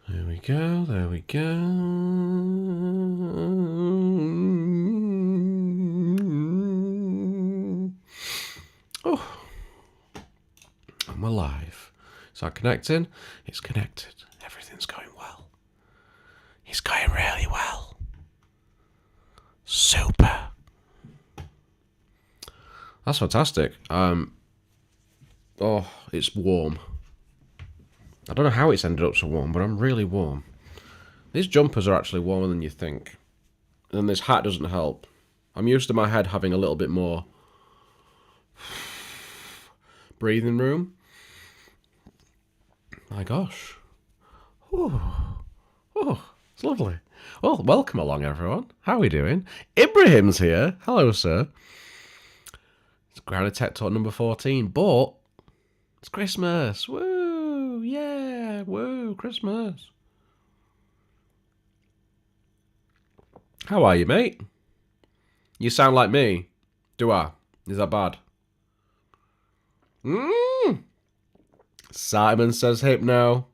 There we go, there we go. Oh, I'm alive. Is that connecting? It's connected. Everything's going well. It's going really well. Super. That's fantastic. Oh, it's warm. I don't know how it's ended up so warm, but I'm really warm. These jumpers are actually warmer than you think. And this hat doesn't help. I'm used to my head having a little bit more breathing room. My gosh. Oh, it's lovely. Well, welcome along, everyone. How are we doing? Ibrahim's here. Hello, sir. It's Grounded Tech Talk number 14, but it's Christmas. Woo! Yeah! Woo! Christmas. How are you, mate? You sound like me. Do I? Is that bad? Simon says hypno.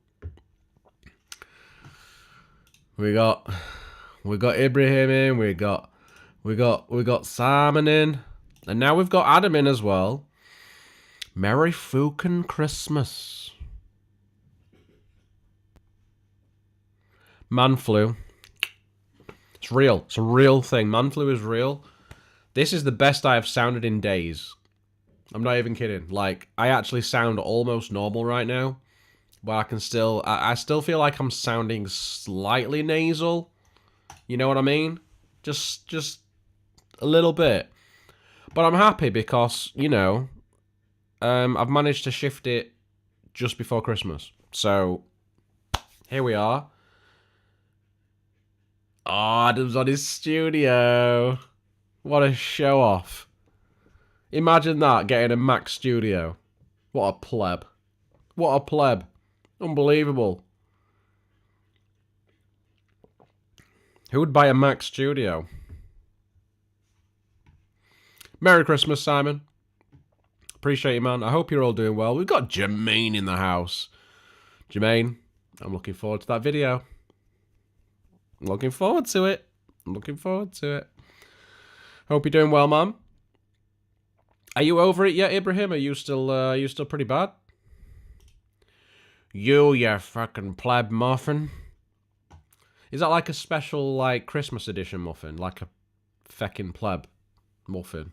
We got Ibrahim in. We got Simon in, and now we've got Adam in as well. Merry fucking Christmas. Man flu. It's real. It's a real thing. Man flu is real. This is the best I have sounded in days. I'm not even kidding. Like, I actually sound almost normal right now. But I can still... I still feel like I'm sounding slightly nasal. You know what I mean? Just a little bit. But I'm happy because, you know... I've managed to shift it just before Christmas. So, here we are. Oh, Adam's on his studio. What a show off. Imagine that, getting a Mac studio. What a pleb. What a pleb. Unbelievable. Who would buy a Mac studio? Merry Christmas, Simon. Appreciate you, man. I hope you're all doing well. We've got Jermaine in the house. Jermaine, I'm looking forward to that video. I'm looking forward to it. Hope you're doing well, man. Are you over it yet, Ibrahim? Are you still pretty bad? You fucking pleb muffin. Is that like a special, like, Christmas edition muffin? Like a feckin' pleb muffin?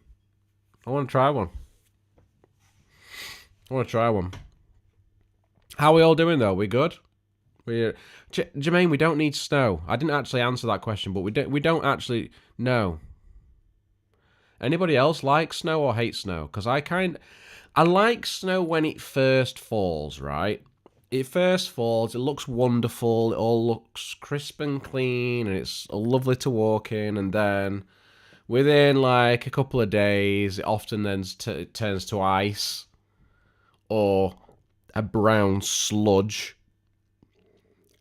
I want to try one. How are we all doing, though? We good? Jermaine, we don't need snow. I didn't actually answer that question, but we don't actually... No. Anybody else like snow or hate snow? Because I like snow when it first falls, right? It first falls, it looks wonderful, it all looks crisp and clean, and it's lovely to walk in, and then within like a couple of days, it often then turns to ice or a brown sludge,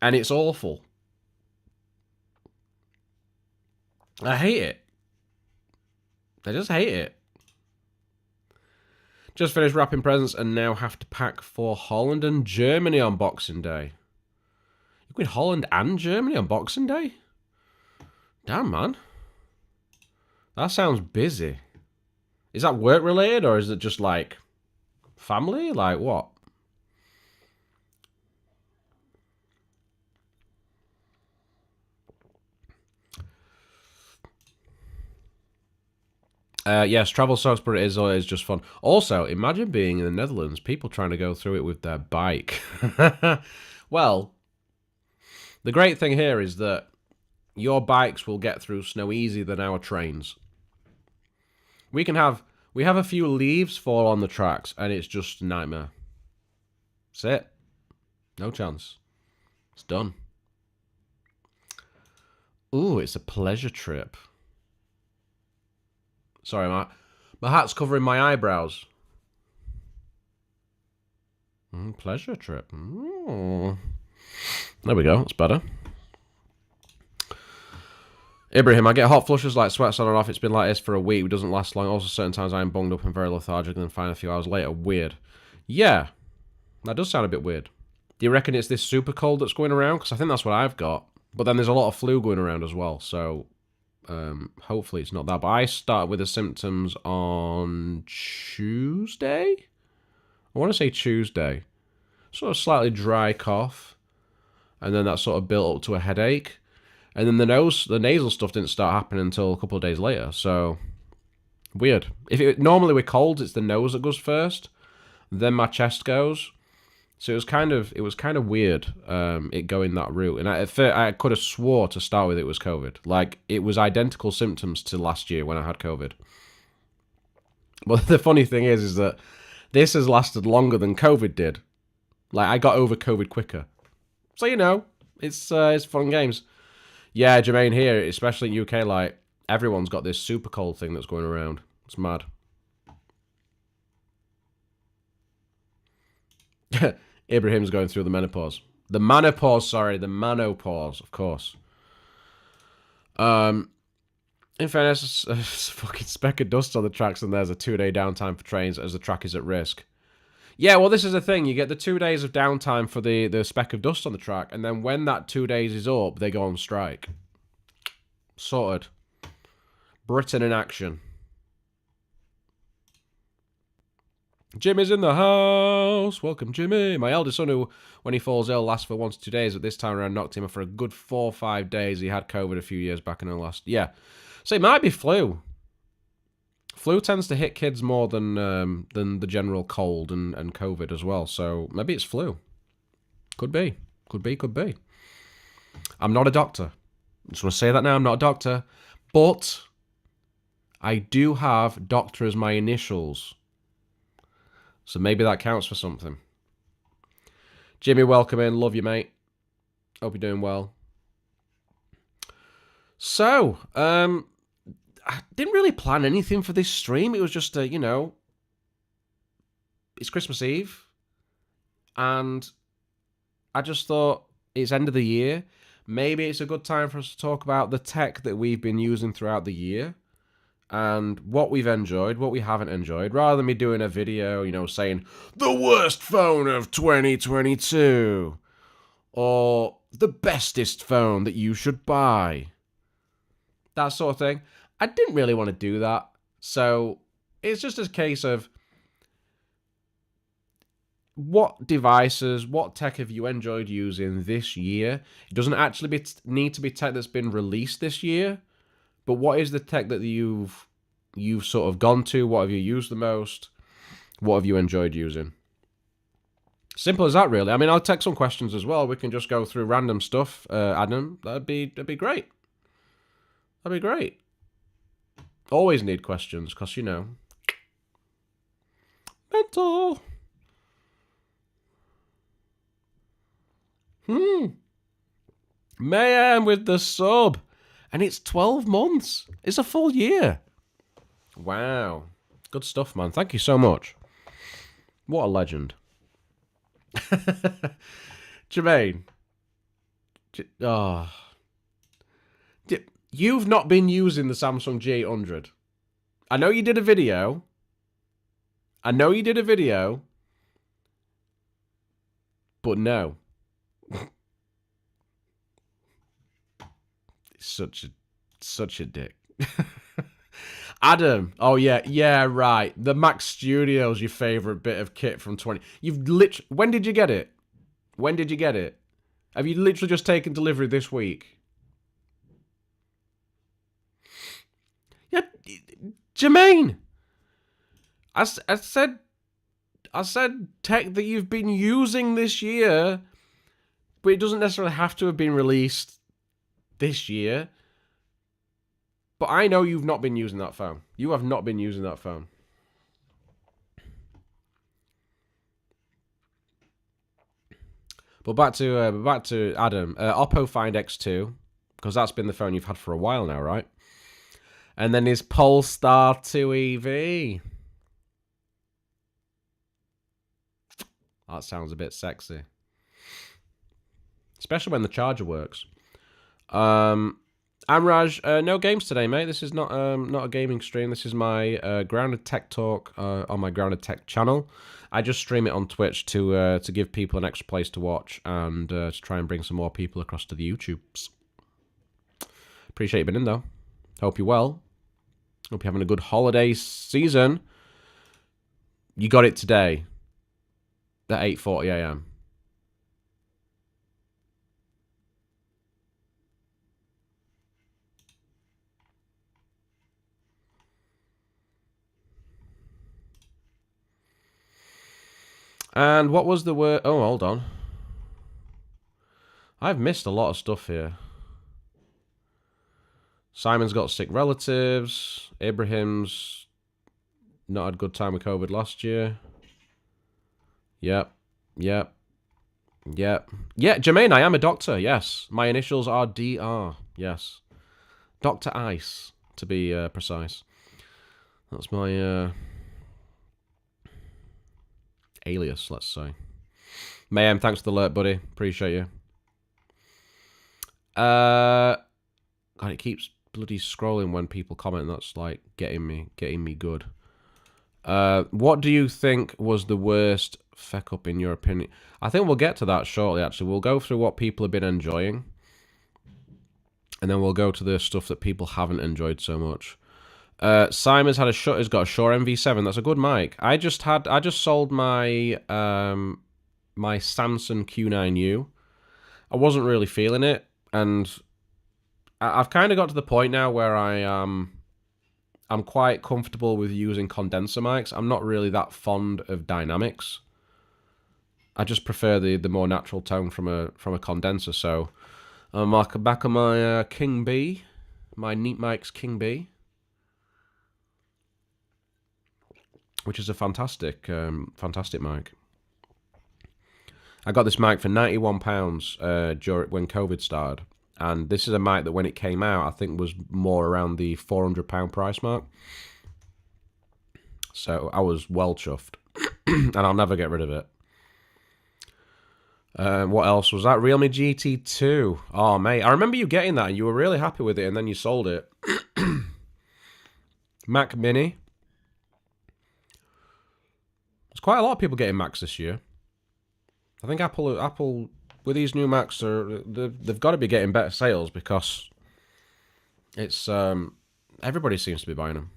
and it's awful. I hate it. I just hate it. Just finished wrapping presents and now have to pack for Holland and Germany on Boxing Day. You going Holland and Germany on Boxing Day? Damn, man. That sounds busy. Is that work related or is it just like family? Like what? Yes, travel sucks, but it is always just fun. Also, imagine being in the Netherlands, people trying to go through it with their bike. Well, the great thing here is that your bikes will get through snow easier than our trains. We have a few leaves fall on the tracks, and it's just a nightmare. That's it. No chance. It's done. Ooh, it's a pleasure trip. Sorry, my hat's covering my eyebrows. Pleasure trip. Ooh. There we go. That's better. Ibrahim, I get hot flushes like sweats on and off. It's been like this for a week. It doesn't last long. Also, certain times I'm bunged up and very lethargic and then find a few hours later. Weird. Yeah. That does sound a bit weird. Do you reckon it's this super cold that's going around? Because I think that's what I've got. But then there's a lot of flu going around as well. So hopefully it's not that. But I started with the symptoms on Tuesday. I want to say Tuesday. Sort of slightly dry cough. And then that sort of built up to a headache. And then the nasal stuff didn't start happening until a couple of days later. So weird. Normally with colds, it's the nose that goes first. Then my chest goes. So it was kind of weird, it going that route. And I could have swore to start with it was COVID. Like, it was identical symptoms to last year when I had COVID. But the funny thing is that this has lasted longer than COVID did. Like, I got over COVID quicker. So, you know, it's fun games. Yeah, Jermaine, here, especially in UK, like, everyone's got this super cold thing that's going around. It's mad. Ibrahim's going through the menopause. The menopause, of course. In fairness, a fucking speck of dust on the tracks, and there's a 2-day downtime for trains as the track is at risk. Yeah, well, this is the thing. You get the 2 days of downtime for the speck of dust on the track, and then when that 2 days is up, they go on strike. Sorted. Britain in action. Jimmy's in the house. Welcome, Jimmy. My eldest son, who, when he falls ill, lasts for 1 to 2 days, but this time around knocked him for a good 4 or 5 days. He had COVID a few years back in the last... Yeah. So it might be flu. Flu tends to hit kids more than the general cold and COVID as well. So maybe it's flu. Could be. Could be. I'm not a doctor. I just want to say that now. I'm not a doctor. But I do have doctor as my initials. So maybe that counts for something. Jimmy, welcome in. Love you, mate. Hope you're doing well. So, I didn't really plan anything for this stream. It was just you know, it's Christmas Eve. And I just thought it's end of the year. Maybe it's a good time for us to talk about the tech that we've been using throughout the year. And what we've enjoyed, what we haven't enjoyed, rather than me doing a video, you know, saying, the worst phone of 2022, or the bestest phone that you should buy, that sort of thing. I didn't really want to do that, so it's just a case of what devices, what tech have you enjoyed using this year? It doesn't actually need to be tech that's been released this year. But what is the tech that you've sort of gone to? What have you used the most? What have you enjoyed using? Simple as that, really. I mean, I'll take some questions as well. We can just go through random stuff, Adam. That'd be great. That'd be great. Always need questions, because, you know, mental. Mayhem with the sub. And it's 12 months. It's a full year. Wow. Good stuff, man. Thank you so much. What a legend. Jermaine. You've not been using the Samsung G800. I know you did a video. But no. Such a dick. Adam, oh yeah, right. The Mac Studio's your favorite bit of kit from 20. When did you get it? Have you literally just taken delivery this week? Yeah, Jermaine. I said tech that you've been using this year, but it doesn't necessarily have to have been released this year. But I know you've not been using that phone. You have not been using that phone. But back to Adam. Oppo Find X2, because that's been the phone you've had for a while now, right? And then his Polestar 2 EV. That sounds a bit sexy. Especially when the charger works. I'm Raj. No games today, mate. This is not a gaming stream. This is my Grounded Tech talk on my Grounded Tech channel. I just stream it on Twitch to give people an extra place to watch and to try and bring some more people across to the YouTubes. Appreciate you being in though. Hope you're well. Hope you're having a good holiday season. You got it today at 8:40 AM. And what was the word? Oh, hold on. I've missed a lot of stuff here. Simon's got sick relatives. Ibrahim's not had a good time with COVID last year. Yep. Yeah, Jermaine, I am a doctor, yes. My initials are DR, yes. Dr. Ice, to be precise. That's my alias, let's say. Mayhem, thanks for the alert, buddy. Appreciate you. God, it keeps bloody scrolling when people comment. That's like getting me good. What do you think was the worst feck up in your opinion? I think we'll get to that shortly, actually. We'll go through what people have been enjoying. And then we'll go to the stuff that people haven't enjoyed so much. Simon's got a Shure MV7. That's a good mic. I just sold my my Samsung Q9U. I wasn't really feeling it, and I've kind of got to the point now where I'm quite comfortable with using condenser mics. I'm not really that fond of dynamics. I just prefer the more natural tone from a condenser. So I'm back on my King B, my Neat Mics King B, which is a fantastic mic. I got this mic for £91 during when COVID started, and this is a mic that when it came out, I think was more around the £400 price mark. So I was well chuffed, and I'll never get rid of it. What else was that? Realme GT2. Oh, mate, I remember you getting that, and you were really happy with it, and then you sold it. Mac Mini. There's quite a lot of people getting Macs this year. I think Apple with these new Macs they've got to be getting better sales because it's everybody seems to be buying them.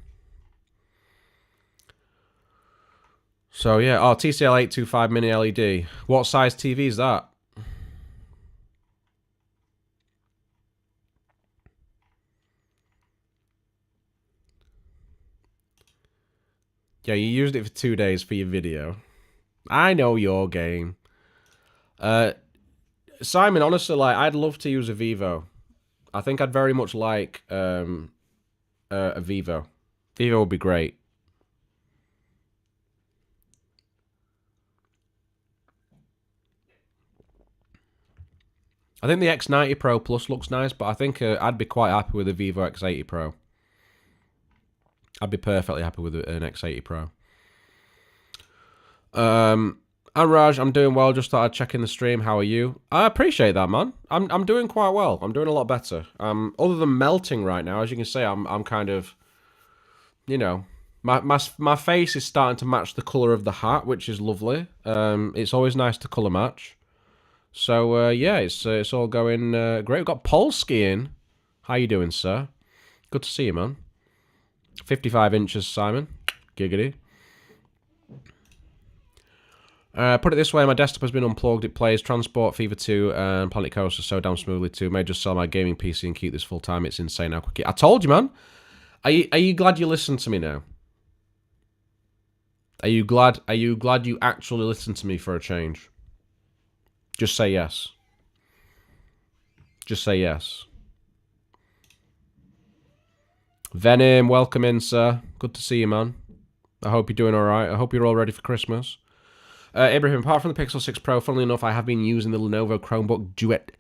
So yeah, TCL 825 mini LED. What size TV is that? Yeah, you used it for 2 days for your video. I know your game. Simon, honestly, like I'd love to use a Vivo. I think I'd very much like a Vivo. Vivo would be great. I think the X90 Pro Plus looks nice, but I think I'd be quite happy with a Vivo X80 Pro. I'd be perfectly happy with an X80 Pro. I'm Raj. I'm doing well. Just thought I'd check in the stream. How are you? I appreciate that, man. I'm doing quite well. I'm doing a lot better. Other than melting right now, as you can see, I'm kind of, you know, my face is starting to match the color of the hat, which is lovely. It's always nice to color match. So yeah, it's all going great. We've got Pole skiing. How you doing, sir? Good to see you, man. 55 inches, Simon. Giggity. Put it this way, my desktop has been unplugged. It plays Transport, Fever 2, and Planet Coaster so damn smoothly too. May just sell my gaming PC and keep this full time. It's insane how quick I told you, man. Are you glad you listened to me now? Are you glad you actually listened to me for a change? Just say yes. Just say yes. Venom, welcome in, sir. Good to see you, man. I hope you're doing alright. I hope you're all ready for Christmas. Ibrahim, apart from the Pixel 6 Pro, funnily enough, I have been using the Lenovo Chromebook Duet.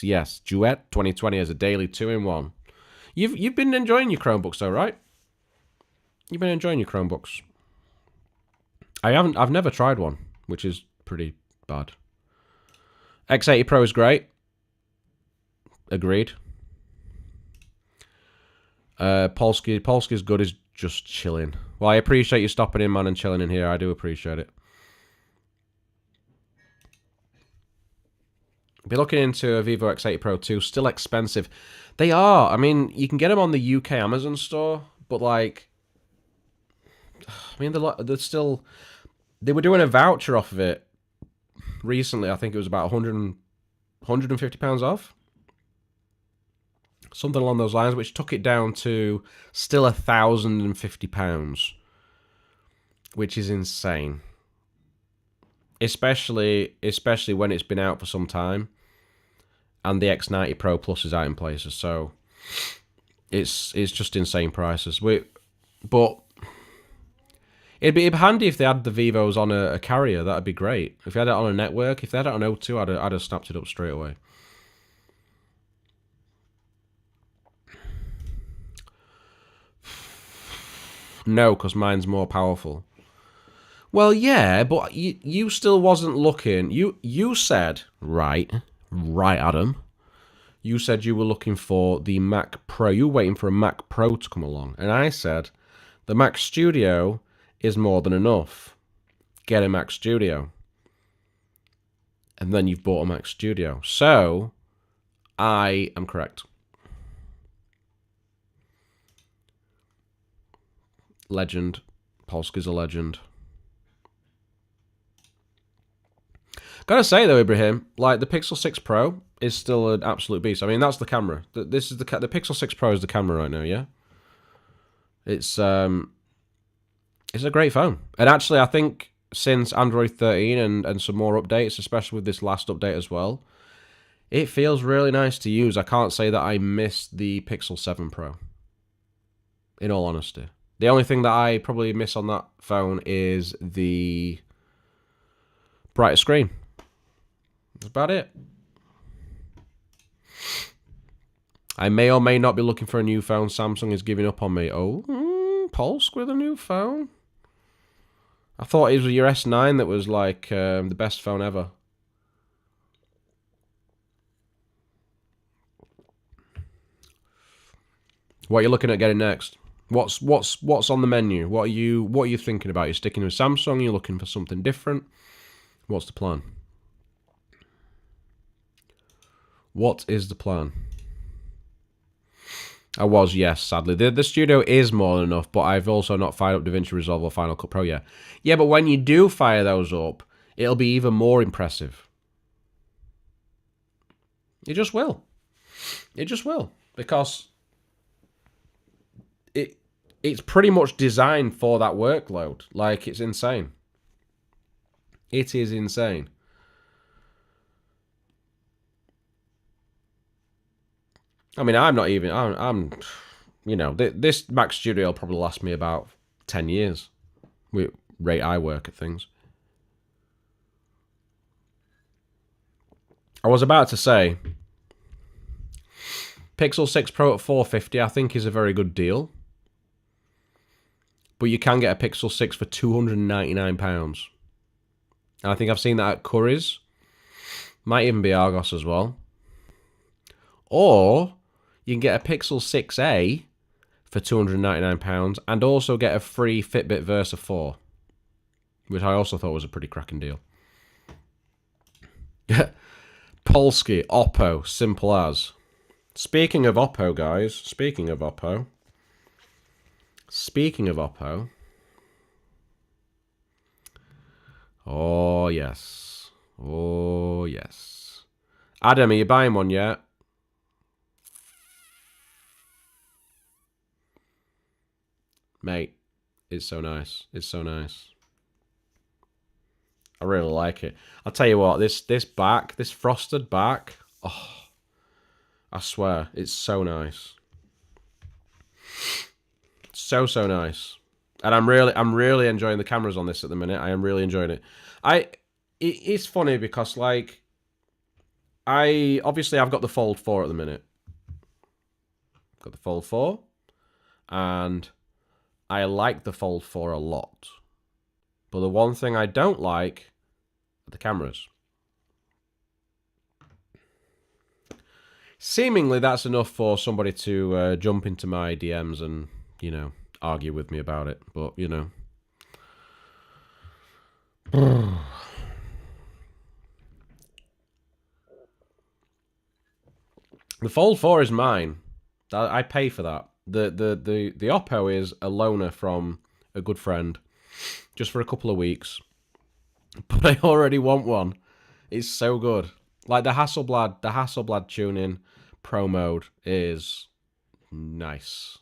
Yes, Duet 2020 as a daily 2-in-1. You've been enjoying your Chromebooks though, right? You've been enjoying your Chromebooks. I've never tried one, which is pretty bad. X80 Pro is great. Agreed. Polski's good is just chilling. Well, I appreciate you stopping in, man, and chilling in here. I do appreciate it. Be looking into a Vivo X80 Pro 2. Still expensive. They are. I mean, you can get them on the UK Amazon store, but like, I mean, they're still. They were doing a voucher off of it recently. I think it was about £150 off. Something along those lines, which took it down to still £1,050, which is insane. Especially when it's been out for some time, and the X90 Pro Plus is out in places. So it's just insane prices. But it'd be handy if they had the Vivos on a carrier. That'd be great. If they had it on a network, if they had it on O2, I'd have snapped it up straight away. No, because mine's more powerful. Well, yeah, but you still wasn't looking. You said, right, Adam. You said you were looking for the Mac Pro. You were waiting for a Mac Pro to come along. And I said, the Mac Studio is more than enough. Get a Mac Studio. And then you've bought a Mac Studio. So, I am correct. Legend. Polska's a legend. Gotta say though, Ibrahim, like the Pixel 6 Pro is still an absolute beast. I mean, that's the camera. This is the Pixel 6 Pro is the camera right now. Yeah, it's a great phone. And actually, I think since Android 13 and some more updates, especially with this last update as well, it feels really nice to use. I can't say that I missed the Pixel 7 Pro. In all honesty, the only thing that I probably miss on that phone is the brighter screen. That's about it. I may or may not be looking for a new phone. Samsung is giving up on me. Oh, Polsk with a new phone? I thought it was your S9 that was like the best phone ever. What are you looking at getting next? What's on the menu? What are you thinking about? You're sticking with Samsung? You're looking for something different? What's the plan? What is the plan? I was, yes, sadly. The Studio is more than enough, but I've also not fired up DaVinci Resolve or Final Cut Pro yet. Yeah, but when you do fire those up, it'll be even more impressive. It just will. It just will. Because it's pretty much designed for that workload. Like, it's insane. It is insane. I mean, I'm you know, this Mac Studio will probably last me about 10 years with rate I work at things. I was about to say, Pixel 6 Pro at $450 I think is a very good deal. But you can get a Pixel 6 for £299. And I think I've seen that at Curry's. Might even be Argos as well. Or you can get a Pixel 6a for £299 and also get a free Fitbit Versa 4, which I also thought was a pretty cracking deal. Polski, Oppo, simple as. Speaking of Oppo, guys, speaking of Oppo. Oh, yes. Oh, yes. Adam, are you buying one yet? Mate, it's so nice. It's so nice. I really like it. I'll tell you what, this frosted back, oh, I swear, it's so nice. So nice. And I'm really enjoying the cameras on this at the minute. I am really enjoying it. It's funny because like obviously I've got the Fold 4 at the minute. Got the Fold 4 and I like the Fold 4 a lot. But the one thing I don't like are the cameras. Seemingly, that's enough for somebody to jump into my DMs and, argue with me about it. But, the Fold 4 is mine. I pay for that. The Oppo is a loaner from a good friend, just for a couple of weeks. But I already want one. It's so good. Like the Hasselblad tuning Pro mode is nice.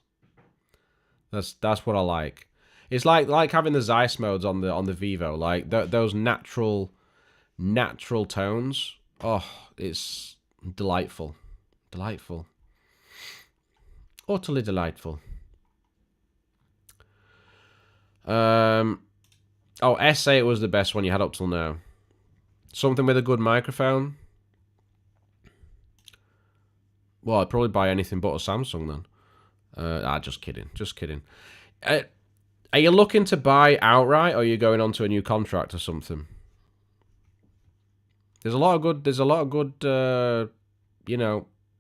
That's what I like. It's like having the Zeiss modes on the Vivo, like those natural tones. Oh, it's delightful, delightful, utterly delightful. Oh, S8 was the best one you had up till now. Something with a good microphone. Well, I'd probably buy anything but a Samsung then. Just kidding, just kidding. Are you looking to buy outright, or are you going on to a new contract or something? There's a lot of good,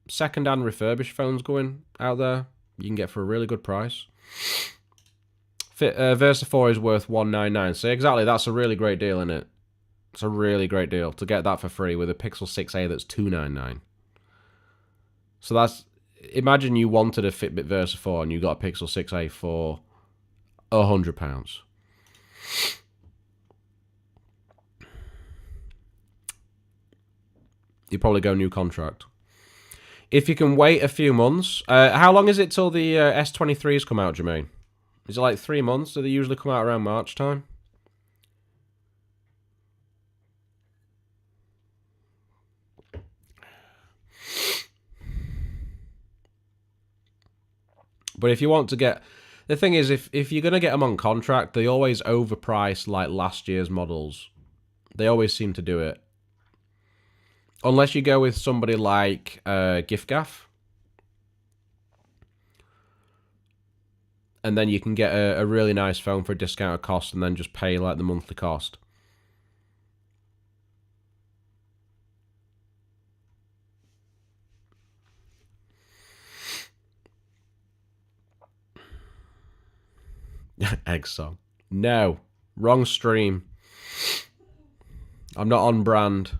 second-hand refurbished phones going out there. You can get for a really good price. Versa 4 is worth $199. So exactly, that's a really great deal, isn't it? It's a really great deal to get that for free with a Pixel 6a that's $299. So that's, imagine you wanted a Fitbit Versa 4 and you got a Pixel 6a for £100. You probably go new contract. If you can wait a few months, how long is it till the S23s come out, Jermaine? Is it like 3 months? Do they usually come out around March time? But if you want to get... The thing is, if you're going to get them on contract, they always overprice like last year's models. They always seem to do it. Unless you go with somebody like giffgaff. And then you can get a really nice phone for a discounted cost and then just pay like the monthly cost. Egg song. No. Wrong stream. I'm not on brand.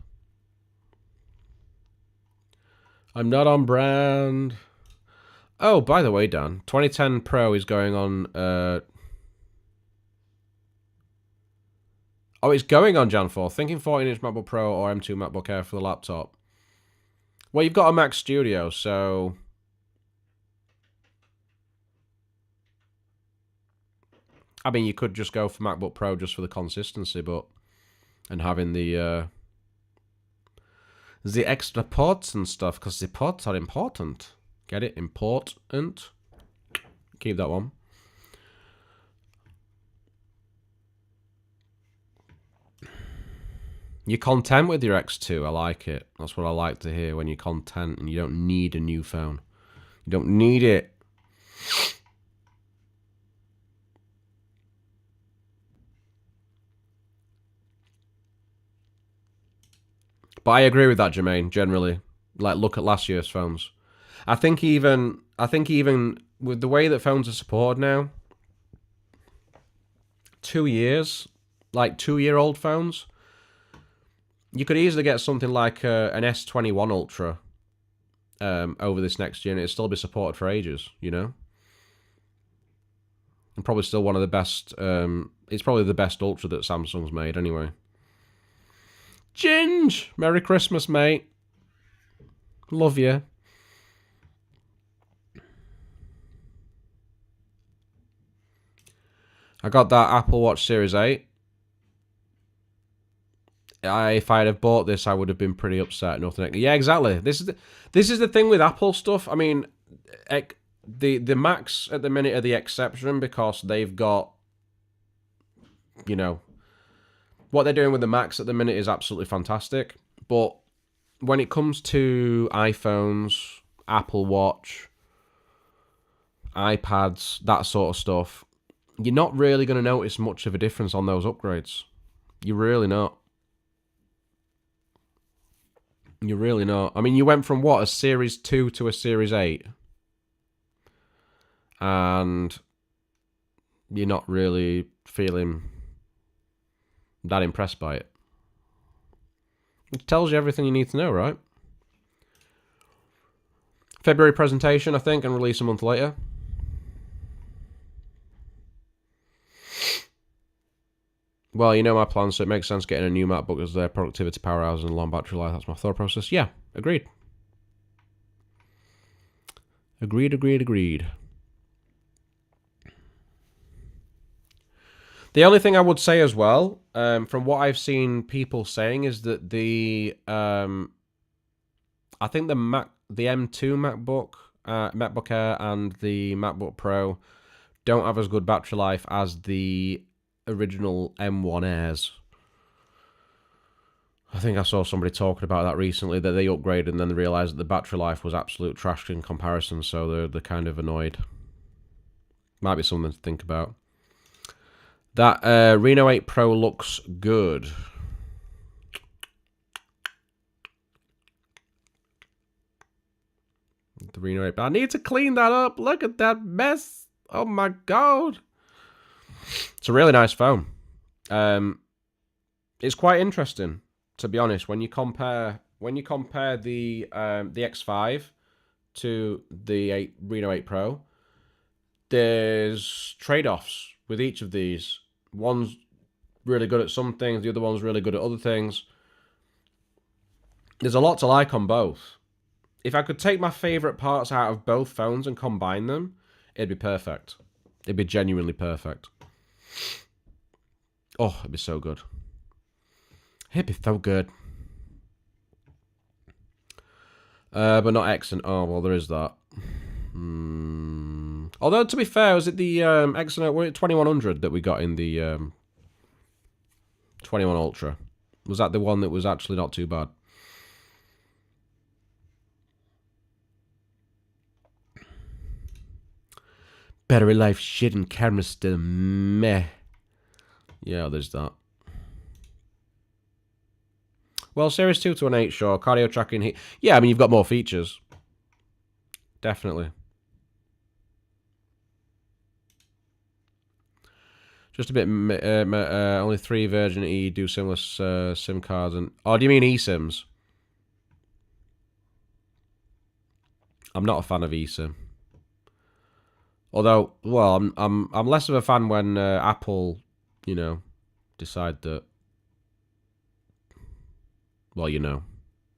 I'm not on brand. Oh, by the way, Dan, 2010 Pro is going on... Oh, it's going on Jan 4. Thinking 14-inch MacBook Pro or M2 MacBook Air for the laptop. Well, you've got a Mac Studio, so... I mean, you could just go for MacBook Pro just for the consistency, but... And having the extra ports and stuff, because the ports are important. Get it? Important. Keep that one. You're content with your X2. I like it. That's what I like to hear, when you're content and you don't need a new phone. You don't need it. But I agree with that, Jermaine, generally. Like, look at last year's phones. I think even with the way that phones are supported now, 2 years, like 2-year-old phones, you could easily get something like an S21 Ultra over this next year, and it'd still be supported for ages, you know? And probably still one of the best, it's probably the best Ultra that Samsung's made anyway. Ginge! Merry Christmas, mate. Love you. I got that Apple Watch Series 8. If I'd have bought this, I would have been pretty upset. Nothing. Yeah, exactly. This is the thing with Apple stuff. I mean, the Macs at the minute are the exception because they've got, you know, what they're doing with the Macs at the minute is absolutely fantastic. But when it comes to iPhones, Apple Watch, iPads, that sort of stuff, you're not really going to notice much of a difference on those upgrades. You're really not. You're really not. I mean, you went from what, a Series 2 to a Series 8? And you're not really feeling that impressed by it. It tells you everything you need to know, right? February presentation, I think, and release a month later. Well, you know my plan, so it makes sense getting a new MacBook as their productivity powerhouse and long battery life. That's my thought process. Yeah, agreed. Agreed. The only thing I would say as well, from what I've seen people saying, is that I think the M2 MacBook Air and the MacBook Pro don't have as good battery life as the original M1 Airs. I think I saw somebody talking about that recently, that they upgraded and then they realised that the battery life was absolute trash in comparison, so they're kind of annoyed. Might be something to think about. That Reno 8 Pro looks good. The Reno 8. I need to clean that up. Look at that mess. Oh my god. It's a really nice phone. It's quite interesting, to be honest, when you compare the X5 to the Reno 8 Pro. There's trade-offs with each of these. One's really good at some things, the other one's really good at other things. There's a lot to like on both. If I could take my favourite parts out of both phones and combine them, it'd be perfect. It'd be genuinely perfect. Oh, it'd be so good. It'd be so good. But not Exynos. Oh, well, there is that. Although, to be fair, was it the Exynos 2100 that we got in the 21 Ultra? Was that the one that was actually not too bad? Battery life shit and camera still meh. Yeah, there's that. Well, Series 2 to an 8, sure. Cardio tracking. Yeah, I mean, you've got more features. Definitely. Just a bit, only 3 Virgin E do similar SIM cards. Oh, do you mean eSIMs? I'm not a fan of eSIM. Although, well, I'm less of a fan when Apple, you know, decide that. Well, you know,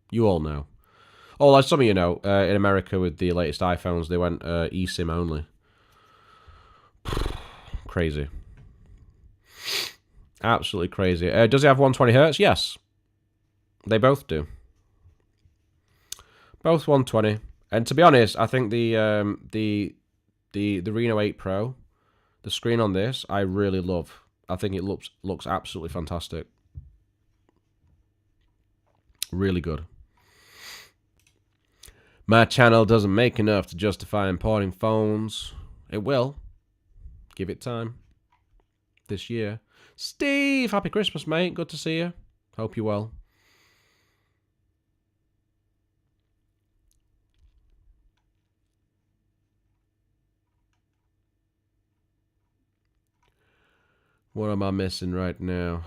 you all know. Oh, like some of you know, in America with the latest iPhones, they went eSIM only. Crazy. Absolutely crazy. Does it have 120 Hz? Yes. They both do. Both 120. And to be honest, I think the Reno 8 Pro, the screen on this, I really love. I think it looks absolutely fantastic. Really good. My channel doesn't make enough to justify importing phones. It will. Give it time. This year. Steve, happy Christmas, mate. Good to see you. Hope you're well. What am I missing right now?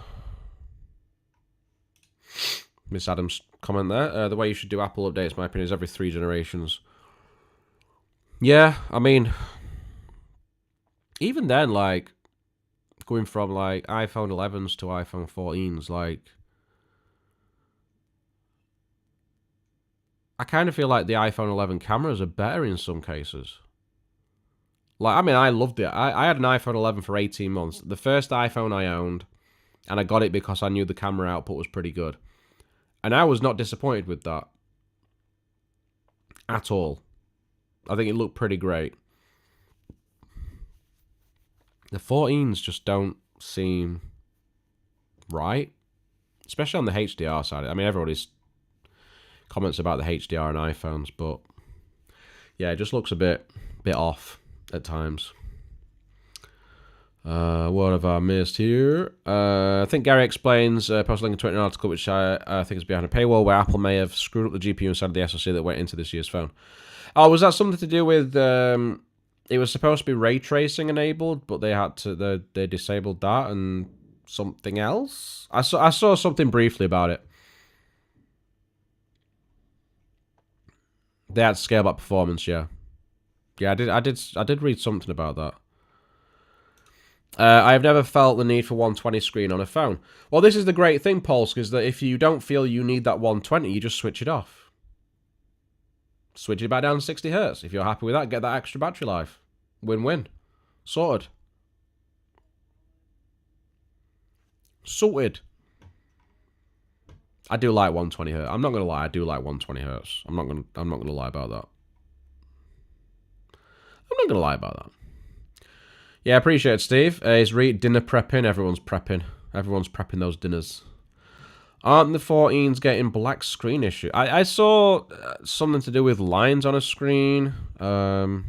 Miss Adams' comment there. The way you should do Apple updates, my opinion, is every 3 generations. Yeah, I mean, even then, like, going from, like, iPhone 11s to iPhone 14s, like, I kind of feel like the iPhone 11 cameras are better in some cases. Like, I mean, I loved it. I had an iPhone 11 for 18 months. The first iPhone I owned, and I got it because I knew the camera output was pretty good. And I was not disappointed with that. At all. I think it looked pretty great. The 14s just don't seem right. Especially on the HDR side. I mean, everybody's comments about the HDR and iPhones, but yeah, it just looks a bit off at times. What have I missed here? I think Gary explains, posted a link to an article which I think is behind a paywall, where Apple may have screwed up the GPU inside of the SoC that went into this year's phone. Oh, was that something to do with... it was supposed to be ray tracing enabled, but they had to... They disabled that and something else? I saw something briefly about it. They had to scale back performance, yeah. Yeah, I did read something about that. I have never felt the need for 120 screen on a phone. Well, this is the great thing, Polsk, is that if you don't feel you need that 120, you just switch it off. Switch it back down to 60 Hz. If you're happy with that, get that extra battery life. Win-win. Sorted. Sorted. I do like 120 Hz. I'm not gonna lie, I do like 120 Hz. I'm not gonna lie about that. I'm not gonna lie about that. Yeah, appreciate it, Steve. Is dinner prepping? Everyone's prepping. Everyone's prepping those dinners. Aren't the 14s getting black screen issue? I saw something to do with lines on a screen. The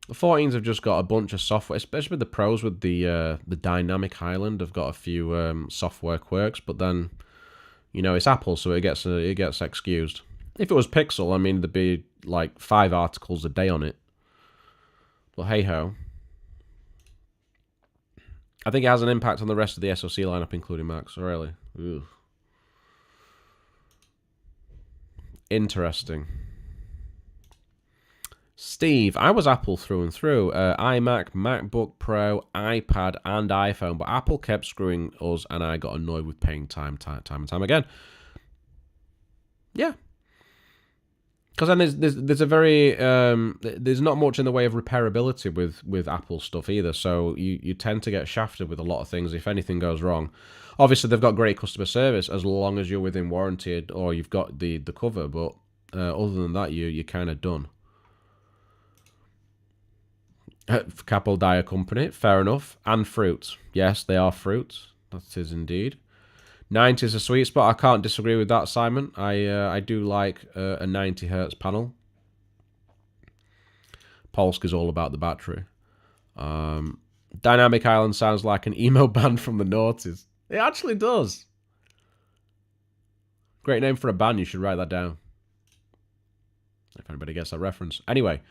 14s have just got a bunch of software, especially the pros with the dynamic island. Have got a few software quirks, but then, you know, it's Apple, so it gets excused. If it was Pixel, I mean, there'd be like 5 articles a day on it. But hey ho. I think it has an impact on the rest of the SoC lineup, including Macs. Oh, really? Ugh. Interesting. Steve, I was Apple through and through. iMac, MacBook Pro, iPad, and iPhone, but Apple kept screwing us, and I got annoyed with paying time and time again. Yeah. Because then there's a very there's not much in the way of repairability with Apple stuff either, so you tend to get shafted with a lot of things if anything goes wrong. Obviously, they've got great customer service as long as you're within warranty or you've got the cover, but other than that, you're kind of done. Capel Dyer Company, fair enough. And fruits. Yes, they are fruits. That is indeed. 90 is a sweet spot. I can't disagree with that, Simon. I do like a 90 Hz panel. Polsk is all about the battery. Dynamic Island sounds like an emo band from the noughties. It actually does. Great name for a band. You should write that down. If anybody gets that reference. Anyway.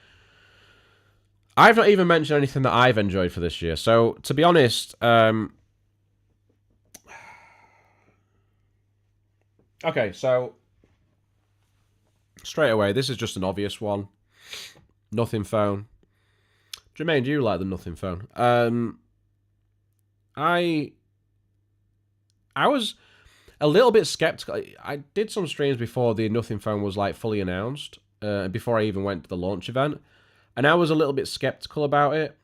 I've not even mentioned anything that I've enjoyed for this year. So, to be honest... okay, so... straight away, this is just an obvious one. Nothing phone. Jermaine, do you like the nothing phone? I was a little bit skeptical. I did some streams before the nothing phone was like fully announced, before I even went to the launch event, and I was a little bit skeptical about it.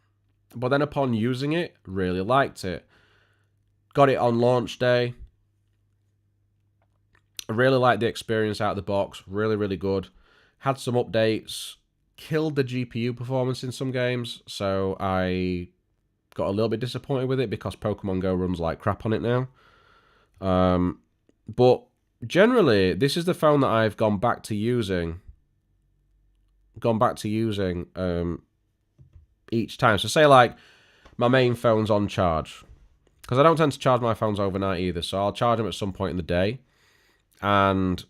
But then upon using it, really liked it. Got it on launch day. I really liked the experience out of the box. Really, really good. Had some updates. Killed the GPU performance in some games, so I got a little bit disappointed with it because Pokemon Go runs like crap on it now. But generally, this is the phone that I've gone back to using each time. So say like my main phone's on charge, because I don't tend to charge my phones overnight either, so I'll charge them at some point in the day, and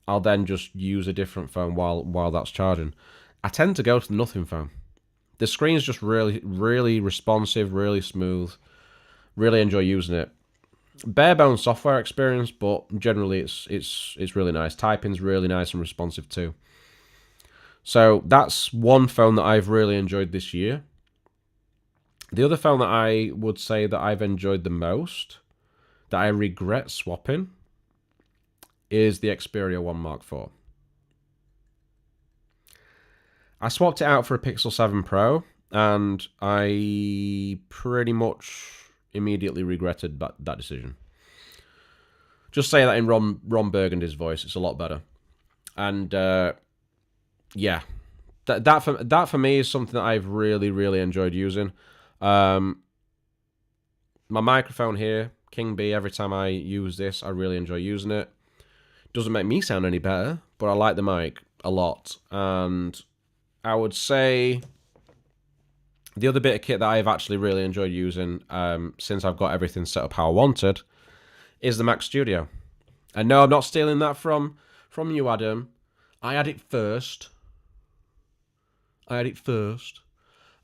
I'll then just use a different phone while that's charging. I tend to go to the nothing phone. The screen's just really, really responsive, really smooth. Really enjoy using it. Bare bones software experience, but generally it's really nice. Typing's really nice and responsive too. So that's one phone that I've really enjoyed this year. The other phone that I would say that I've enjoyed the most, that I regret swapping, is the Xperia 1 Mark IV. I swapped it out for a Pixel 7 Pro, and I pretty much immediately regretted that decision. Just say that in Ron Burgundy's voice, it's a lot better. And yeah, that for me is something that I've really, really enjoyed using. My microphone here, King B, every time I use this, I really enjoy using it. Doesn't make me sound any better, but I like the mic a lot. And I would say The other bit of kit that I've actually really enjoyed using since I've got everything set up how I wanted is the Mac Studio. And no, I'm not stealing that from you, Adam. I had it first.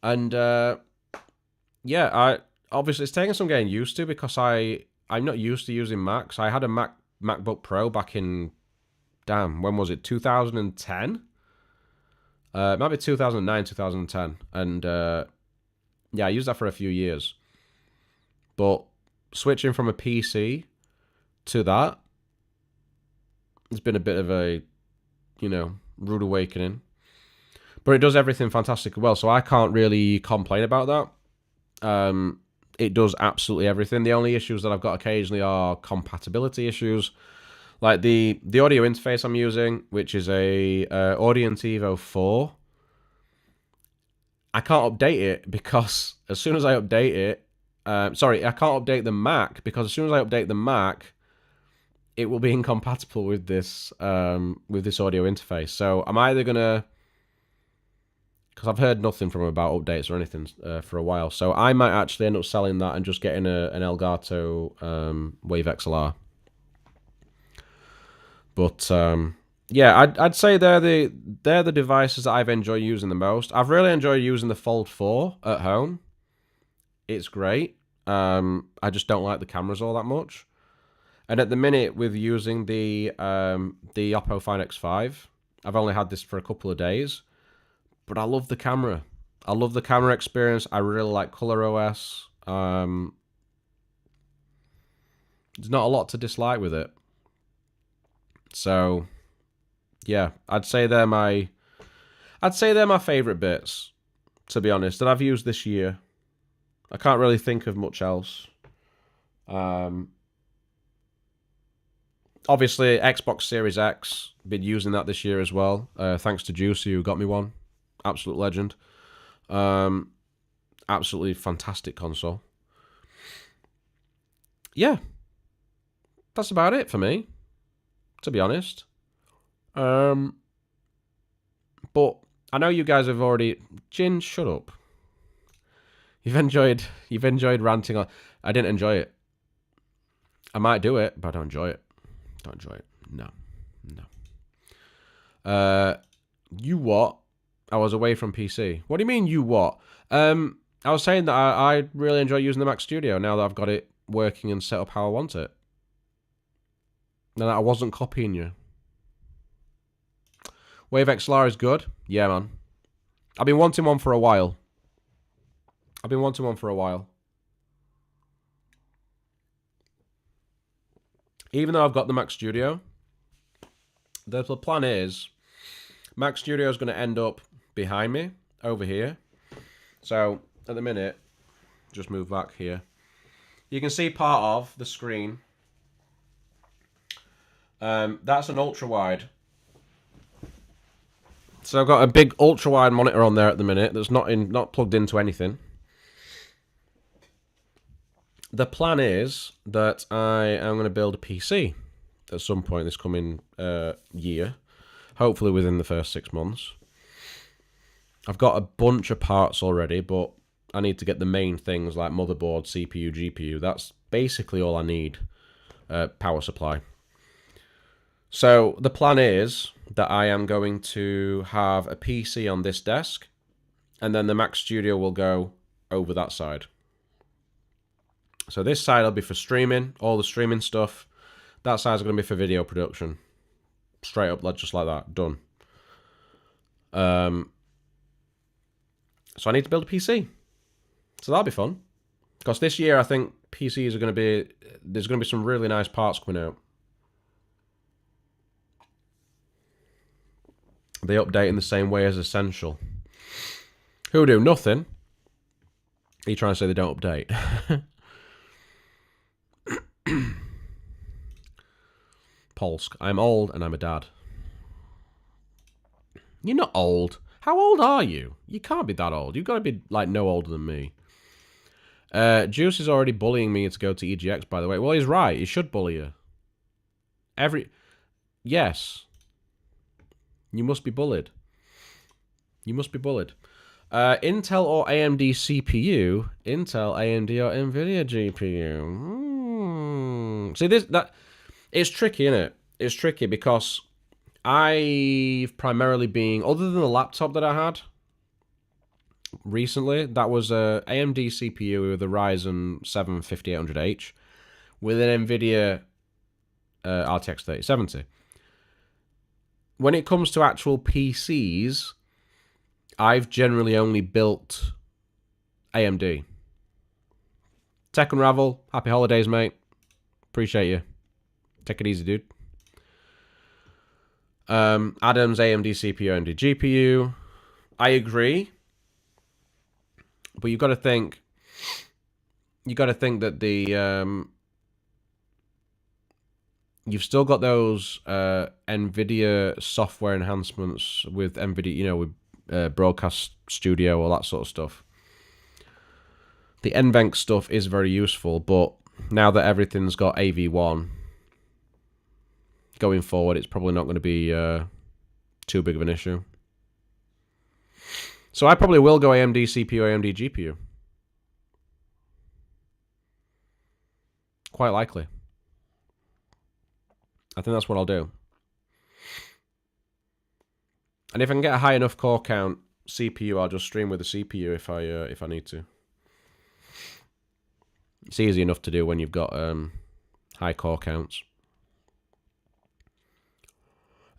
And yeah, obviously it's taken some getting used to because I'm not used to using Macs. I had a MacBook Pro back in, damn, when was it? 2010? It might be 2009, 2010. And yeah, I used that for a few years. But switching from a PC to that, it's been a bit of a, rude awakening. But it does everything fantastically well, so I can't really complain about that. It does absolutely everything. The only issues that I've got occasionally are compatibility issues. Like the audio interface I'm using, which is a Audient Evo 4. I can't update it because as soon as I update it, I can't update the Mac because as soon as I update the Mac, it will be incompatible with this audio interface. So I'm either gonna, because I've heard nothing from them about updates or anything for a while, so I might actually end up selling that and just getting an Elgato Wave XLR. But yeah, I'd say they're the devices that I've enjoyed using the most. I've really enjoyed using the Fold 4 at home. It's great. I just don't like the cameras all that much. And at the minute, with using the Oppo Find X5, I've only had this for a couple of days, but I love the camera. I love the camera experience. I really like ColorOS. There's not a lot to dislike with it. So, yeah, I'd say they're my favorite bits, to be honest, that I've used this year. I can't really think of much else. Obviously, Xbox Series X, been using that this year as well. Thanks to Juicy, who got me one. Absolute legend. Absolutely fantastic console. Yeah. That's about it for me, to be honest. But I know you guys have already... Jin, shut up. You've enjoyed ranting on... I didn't enjoy it. I might do it, but I don't enjoy it. Don't enjoy it. No. You what? I was away from PC. What do you mean, you what? I was saying that I really enjoy using the Mac Studio now that I've got it working and set up how I want it. Now that I wasn't copying you. Wave XLR is good. Yeah, man. I've been wanting one for a while. Even though I've got the Mac Studio, the plan is Mac Studio is going to end up behind me over here. So at the minute, just move back here. You can see part of the screen. That's an ultra wide. So I've got a big ultra wide monitor on there at the minute that's not plugged into anything. The plan is that I am going to build a PC at some point this coming year, hopefully within the first 6 months. I've got a bunch of parts already, but I need to get the main things like motherboard, CPU, GPU. That's basically all I need. Power supply. So the plan is that I am going to have a PC on this desk, and then the Mac Studio will go over that side. So this side will be for streaming, all the streaming stuff. That side's going to be for video production. Straight up, just like that. Done. So I need to build a PC. So that'll be fun. Because this year I think PCs are going to be... There's going to be some really nice parts coming out. They update in the same way as Essential. Who do? Nothing. Are you trying to say they don't update? Polsk. I'm old and I'm a dad. You're not old. How old are you? You can't be that old. You've got to be, like, no older than me. Juice is already bullying me to go to EGX, by the way. Well, he's right. He should bully you. Yes. You must be bullied. Intel or AMD CPU? Intel, AMD, or NVIDIA GPU? See, it's tricky, isn't it? It's tricky because I've primarily been, other than the laptop that I had recently, that was a AMD CPU with a Ryzen 7 5800H with an NVIDIA RTX 3070. When it comes to actual PCs, I've generally only built AMD. Tech Unravel, happy holidays, mate. Appreciate you. Take it easy, dude. Adams, AMD CPU, AMD GPU. I agree, but you've got to think. You got to think that the you've still got those NVIDIA software enhancements with NVIDIA, you know, with Broadcast Studio, all that sort of stuff. The NVENC stuff is very useful, but now that everything's got AV1 going forward, it's probably not going to be too big of an issue. So I probably will go AMD CPU, AMD GPU. Quite likely. I think that's what I'll do. And if I can get a high enough core count CPU, I'll just stream with the CPU if I need to. It's easy enough to do when you've got high core counts.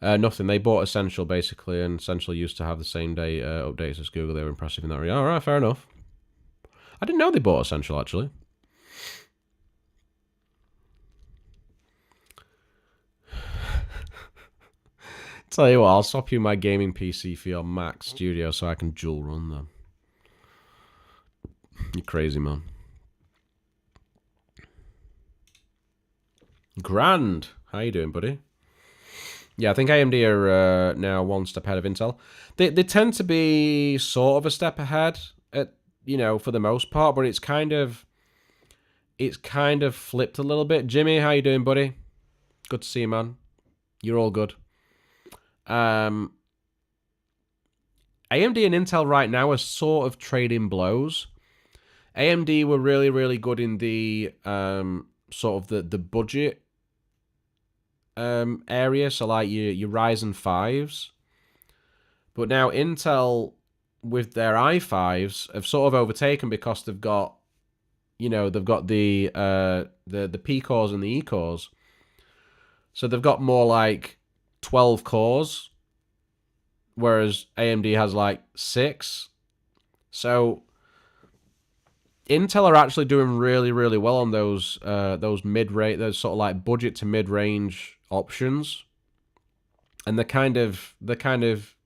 Nothing. They bought Essential basically, and Essential used to have the same day updates as Google. They were impressive in that regard. All right, fair enough. I didn't know they bought Essential actually. Tell you what, I'll swap you my gaming PC for your Mac Studio so I can dual run them. You crazy, man. Grand. How you doing, buddy? Yeah, I think AMD are now one step ahead of Intel. They tend to be sort of a step ahead, for the most part, but it's kind of flipped a little bit. Jimmy, how you doing, buddy? Good to see you, man. You're all good. AMD and Intel right now are sort of trading blows. AMD were really, really good in the sort of the budget area, so like your Ryzen 5s. But now Intel with their i5s have sort of overtaken because they've got the P cores and the E cores. So they've got more like 12 cores, whereas AMD has like 6. So Intel are actually doing really, really well on those mid-range, those sort of like budget to mid-range options, and they're kind of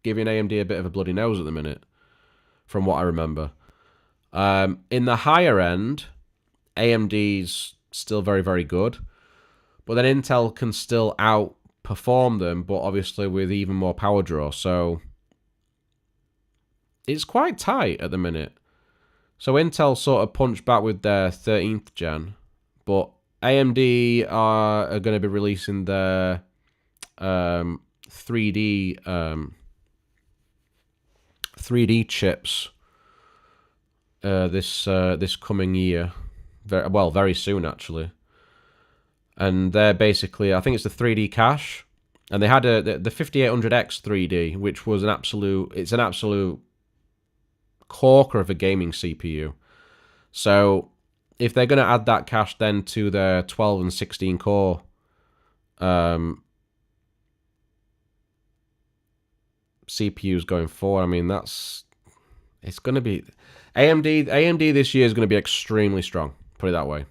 giving AMD a bit of a bloody nose at the minute, from what I remember. In the higher end, AMD's still very, very good, but then Intel can still outperform them, but obviously with even more power draw. So it's quite tight at the minute. So Intel sort of punched back with their 13th gen, but AMD are going to be releasing their 3D chips this coming year, very soon actually. And they're basically, I think it's the 3D cache, and they had the 5800X 3D, which was an absolute corker of a gaming CPU. So if they're going to add that cache then to their 12 and 16 core CPUs going forward, I mean, it's going to be AMD this year is going to be extremely strong, put it that way.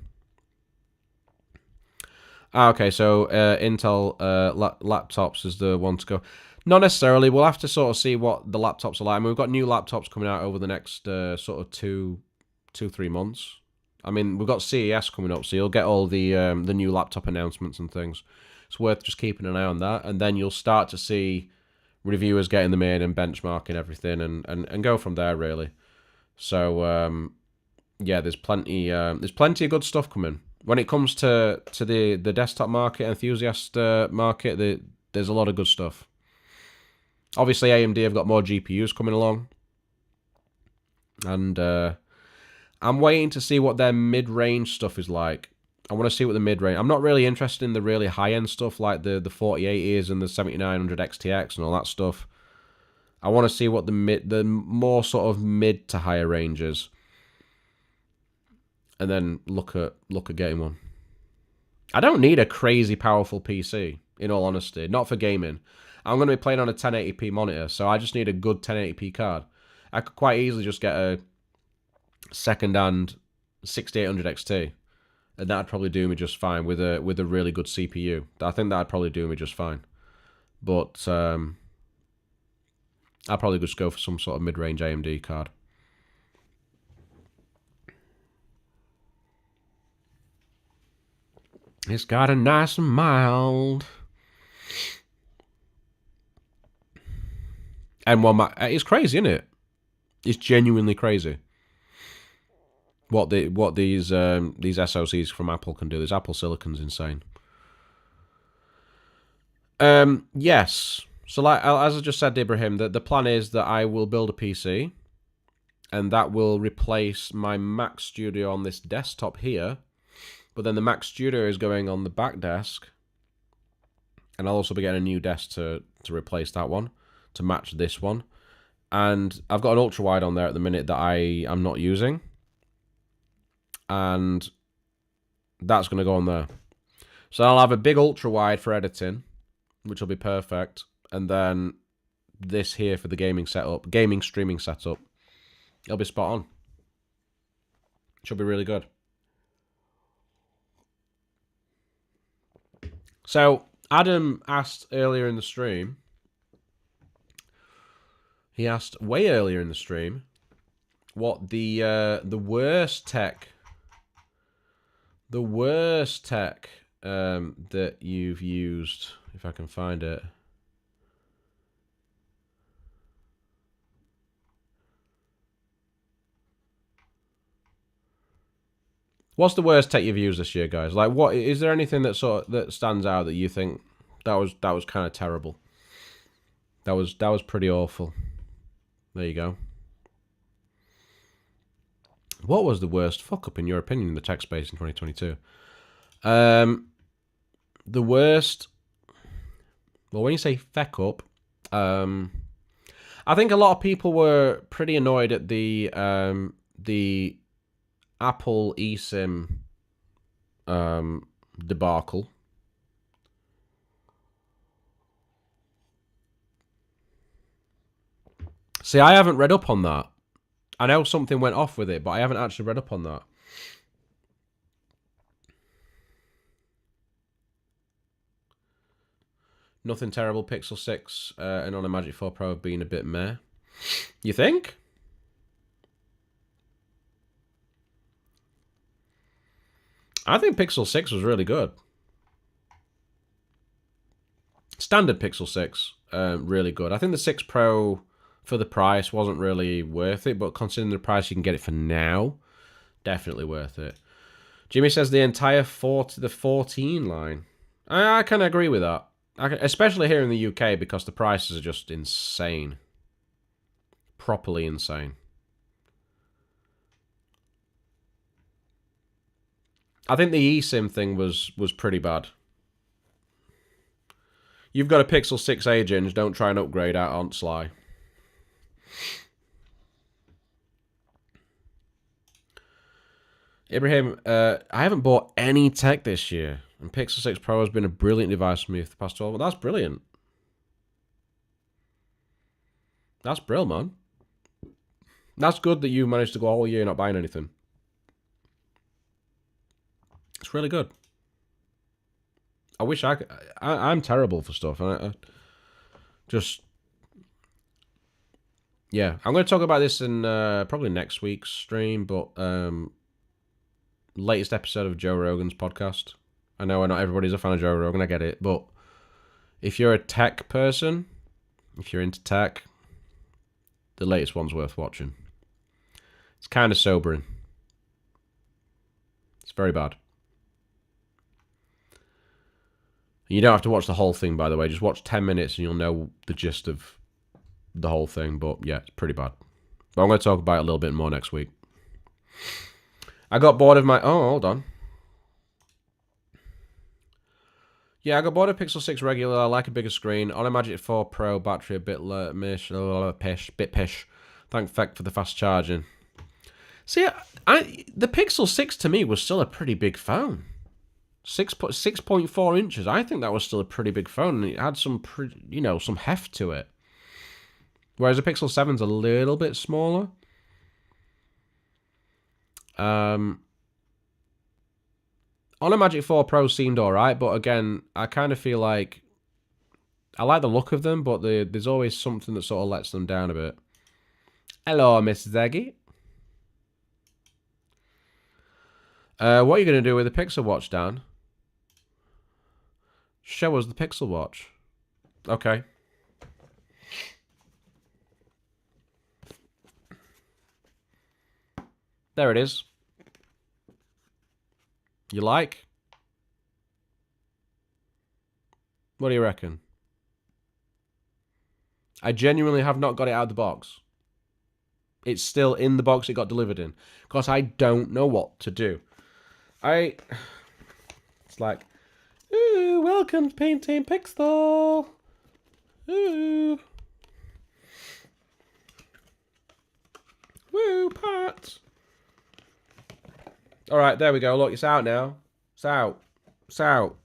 Okay, so Intel laptops is the one to go. Not necessarily. We'll have to sort of see what the laptops are like. I mean, we've got new laptops coming out over the next sort of 2-3 months. I mean, we've got CES coming up, so you'll get all the new laptop announcements and things. It's worth just keeping an eye on that, and then you'll start to see reviewers getting them in and benchmarking everything, and go from there really. So yeah, there's plenty of good stuff coming. When it comes to the desktop market, enthusiast market, there's a lot of good stuff. Obviously, AMD have got more GPUs coming along. And I'm waiting to see what their mid-range stuff is like. I want to see what the mid-range... I'm not really interested in the really high-end stuff like the 4080s and the 7900 XTX and all that stuff. I want to see what the more sort of mid to higher ranges, and then look at getting one. I don't need a crazy powerful PC, in all honesty. Not for gaming. I'm going to be playing on a 1080p monitor, so I just need a good 1080p card. I could quite easily just get a second-hand 6800 XT, and that'd probably do me just fine with a really good CPU. I think that'd probably do me just fine. But I'll probably just go for some sort of mid-range AMD card. It's got a nice and mild. And it's crazy, isn't it? It's genuinely crazy. What these SoCs from Apple can do. This Apple Silicon's insane. Yes. So, like as I just said to Ibrahim, the plan is that I will build a PC, and that will replace my Mac Studio on this desktop here. But then the Mac Studio is going on the back desk, and I'll also be getting a new desk to replace that one, to match this one. And I've got an ultra-wide on there at the minute that I'm not using, and that's going to go on there. So I'll have a big ultra-wide for editing, which will be perfect. And then this here for the gaming streaming setup. It'll be spot on. Should be really good. So Adam asked earlier in the stream. He asked way earlier in the stream what the worst tech that you've used, if I can find it. What's the worst tech you've used this year, guys? Like, what is there anything that stands out that you think that was kind of terrible? That was pretty awful. There you go. What was the worst fuck up in your opinion in the tech space in 2022? The worst. Well, when you say feck up, I think a lot of people were pretty annoyed at the Apple eSIM debacle. See, I haven't read up on that. I know something went off with it, but I haven't actually read up on that. Nothing terrible. Pixel 6 and on a Magic 4 Pro have been a bit meh. You think? I think Pixel 6 was really good. Standard Pixel 6, really good. I think the 6 Pro for the price wasn't really worth it, but considering the price you can get it for now, definitely worth it. Jimmy says the entire 14 line. I kind of agree with that. Especially here in the UK, because the prices are just insane. Properly insane. I think the eSIM thing was pretty bad. You've got a Pixel 6 Age, don't try and upgrade out on Sly. Ibrahim, I haven't bought any tech this year, and Pixel 6 Pro has been a brilliant device for me for the past 12 months. That's brilliant. That's brilliant, man. That's good that you managed to go all year not buying anything. It's really good. I wish I could. I'm terrible for stuff. I just... Yeah, I'm going to talk about this in probably next week's stream, but latest episode of Joe Rogan's podcast. I know not everybody's a fan of Joe Rogan, I get it, but if you're a tech person, if you're into tech, the latest one's worth watching. It's kind of sobering. It's very bad. You don't have to watch the whole thing, by the way. Just watch 10 minutes and you'll know the gist of the whole thing. But yeah, it's pretty bad. But I'm going to talk about it a little bit more next week. I got bored of my... Oh, hold on. Yeah, I got bored of Pixel 6 regular. I like a bigger screen. On a Magic 4 Pro, battery a bit pish. Thank feck for the fast charging. See, the Pixel 6 to me was still a pretty big phone. 6.4 inches. I think that was still a pretty big phone. And it had some, some heft to it. Whereas the Pixel 7's a little bit smaller. On a Magic 4 Pro seemed alright, but again, I kind of feel like I like the look of them, but there's always something that sort of lets them down a bit. Hello, Miss Zeggy. What are you going to do with the Pixel Watch, Dan? Show us the Pixel Watch. Okay. There it is. You like? What do you reckon? I genuinely have not got it out of the box. It's still in the box it got delivered in. Because I don't know what to do. It's like, ooh, welcome to Painting Pixel. Ooh. Woo, Pat. Alright, there we go. Look, it's out now. It's out. It's out.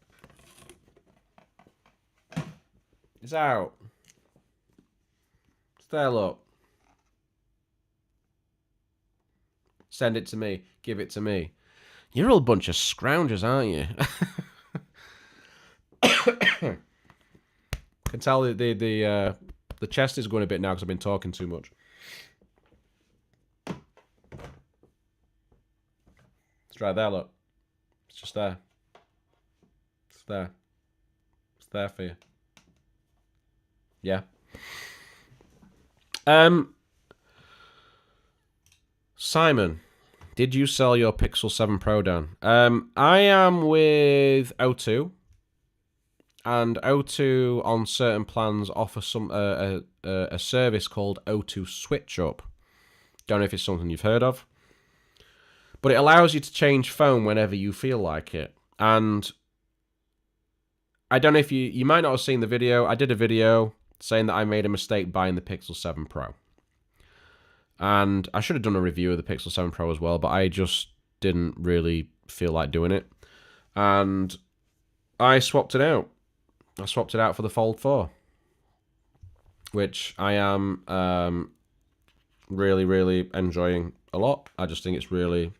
It's out. It's there, look. Send it to me. Give it to me. You're all a bunch of scroungers, aren't you? I can tell the chest is going a bit now because I've been talking too much. It's right there, look. It's just there. It's there. It's there for you. Yeah. Simon, did you sell your Pixel 7 Pro down? I am with O2. And O2 on certain plans offer some a service called O2 Switch Up. Don't know if it's something you've heard of. But it allows you to change phone whenever you feel like it. And I don't know if you might not have seen the video. I did a video saying that I made a mistake buying the Pixel 7 Pro. And I should have done a review of the Pixel 7 Pro as well, but I just didn't really feel like doing it. And I swapped it out. I swapped it out for the Fold 4. Which I am really, really enjoying a lot. I just think it's really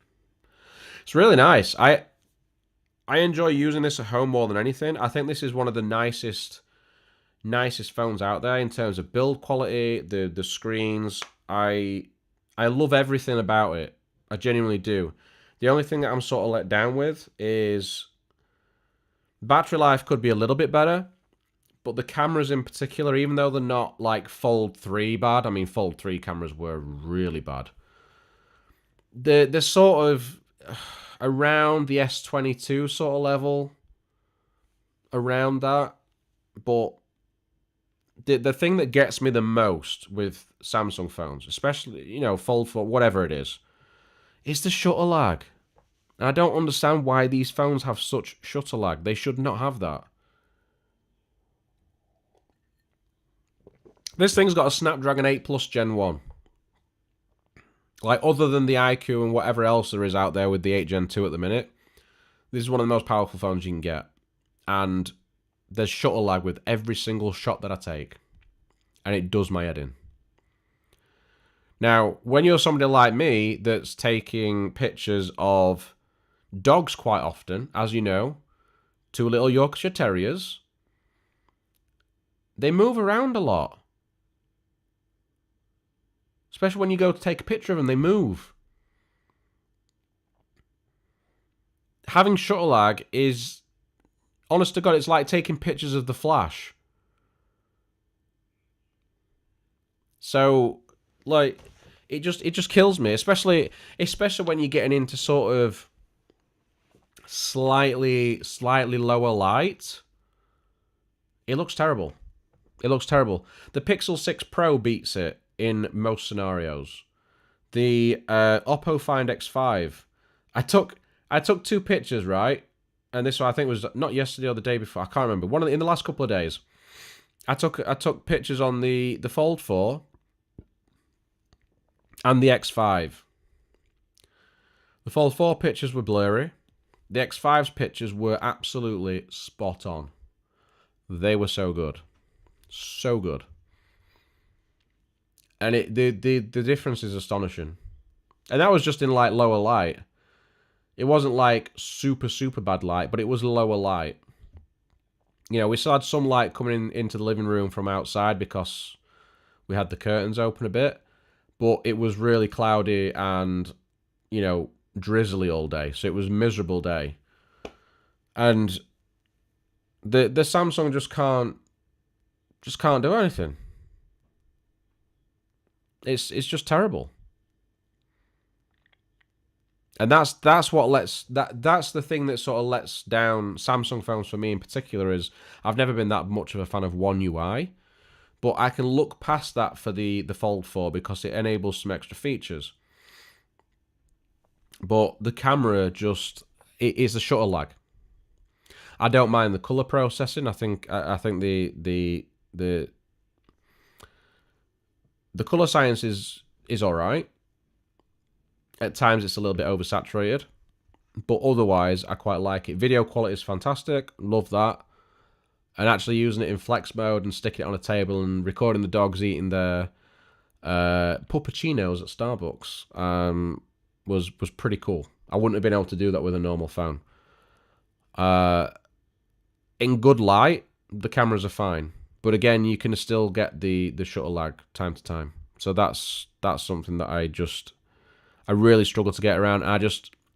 nice. I enjoy using this at home more than anything. I think this is one of the nicest phones out there in terms of build quality, the screens. I love everything about it. I genuinely do. The only thing that I'm sort of let down with is battery life could be a little bit better, but the cameras in particular, even though they're not like Fold 3 bad, I mean Fold 3 cameras were really bad. They're sort of around the S22 sort of level, around that, but the thing that gets me the most with Samsung phones, especially, Fold 4, whatever it is the shutter lag. And I don't understand why these phones have such shutter lag. They should not have that. This thing's got a Snapdragon 8 Plus Gen 1. Like, other than the iQOO and whatever else there is out there with the 8 Gen 2 at the minute, this is one of the most powerful phones you can get. And there's shutter lag with every single shot that I take. And it does my head in. Now, when you're somebody like me that's taking pictures of dogs quite often, as you know, 2 little Yorkshire Terriers, they move around a lot. Especially when you go to take a picture of them, they move. Having shutter lag is, honest to God, it's like taking pictures of the Flash. So, like, it just kills me, especially when you're getting into sort of slightly lower light. It looks terrible. It looks terrible. The Pixel 6 Pro beats it in most scenarios. The Oppo Find X5. I took 2 pictures, right? And this one I think was not yesterday or the day before. I can't remember. In the last couple of days. I took pictures on the Fold 4 and the X5. The Fold 4 pictures were blurry. The X5's pictures were absolutely spot on. They were so good. So good. And the difference is astonishing. And that was just in like lower light. It wasn't like super, super bad light, but it was lower light. You know, we still had some light coming into the living room from outside because we had the curtains open a bit. But it was really cloudy and, you know, drizzly all day. So it was a miserable day. And the Samsung just can't do anything. It's just terrible. And that's the thing that sort of lets down Samsung phones for me in particular is I've never been that much of a fan of One UI, but I can look past that for the Fold 4 because it enables some extra features. But the camera it is the shutter lag. I don't mind the color processing. I think the color science is all right. At times it's a little bit oversaturated, but otherwise I quite like it. Video quality is fantastic. Love that. And actually using it in flex mode and sticking it on a table and recording the dogs eating their puppuccinos at Starbucks was pretty cool. I wouldn't have been able to do that with a normal phone. In good light, the cameras are fine. But again, you can still get the shutter lag time to time. So that's something that I really struggle to get around.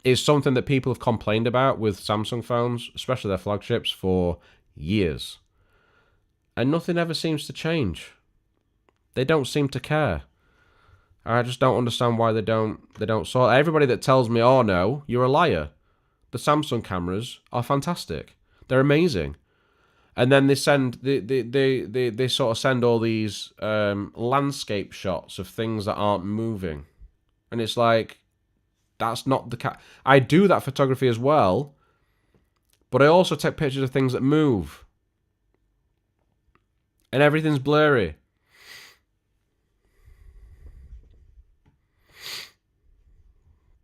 It's something that people have complained about with Samsung phones, especially their flagships, for years. And nothing ever seems to change. They don't seem to care. I just don't understand why they don't sort. Everybody that tells me, "Oh no, you're a liar. The Samsung cameras are fantastic. They're amazing." And then they sort of send all these landscape shots of things that aren't moving. And it's like, that's not I do that photography as well, but I also take pictures of things that move. And everything's blurry.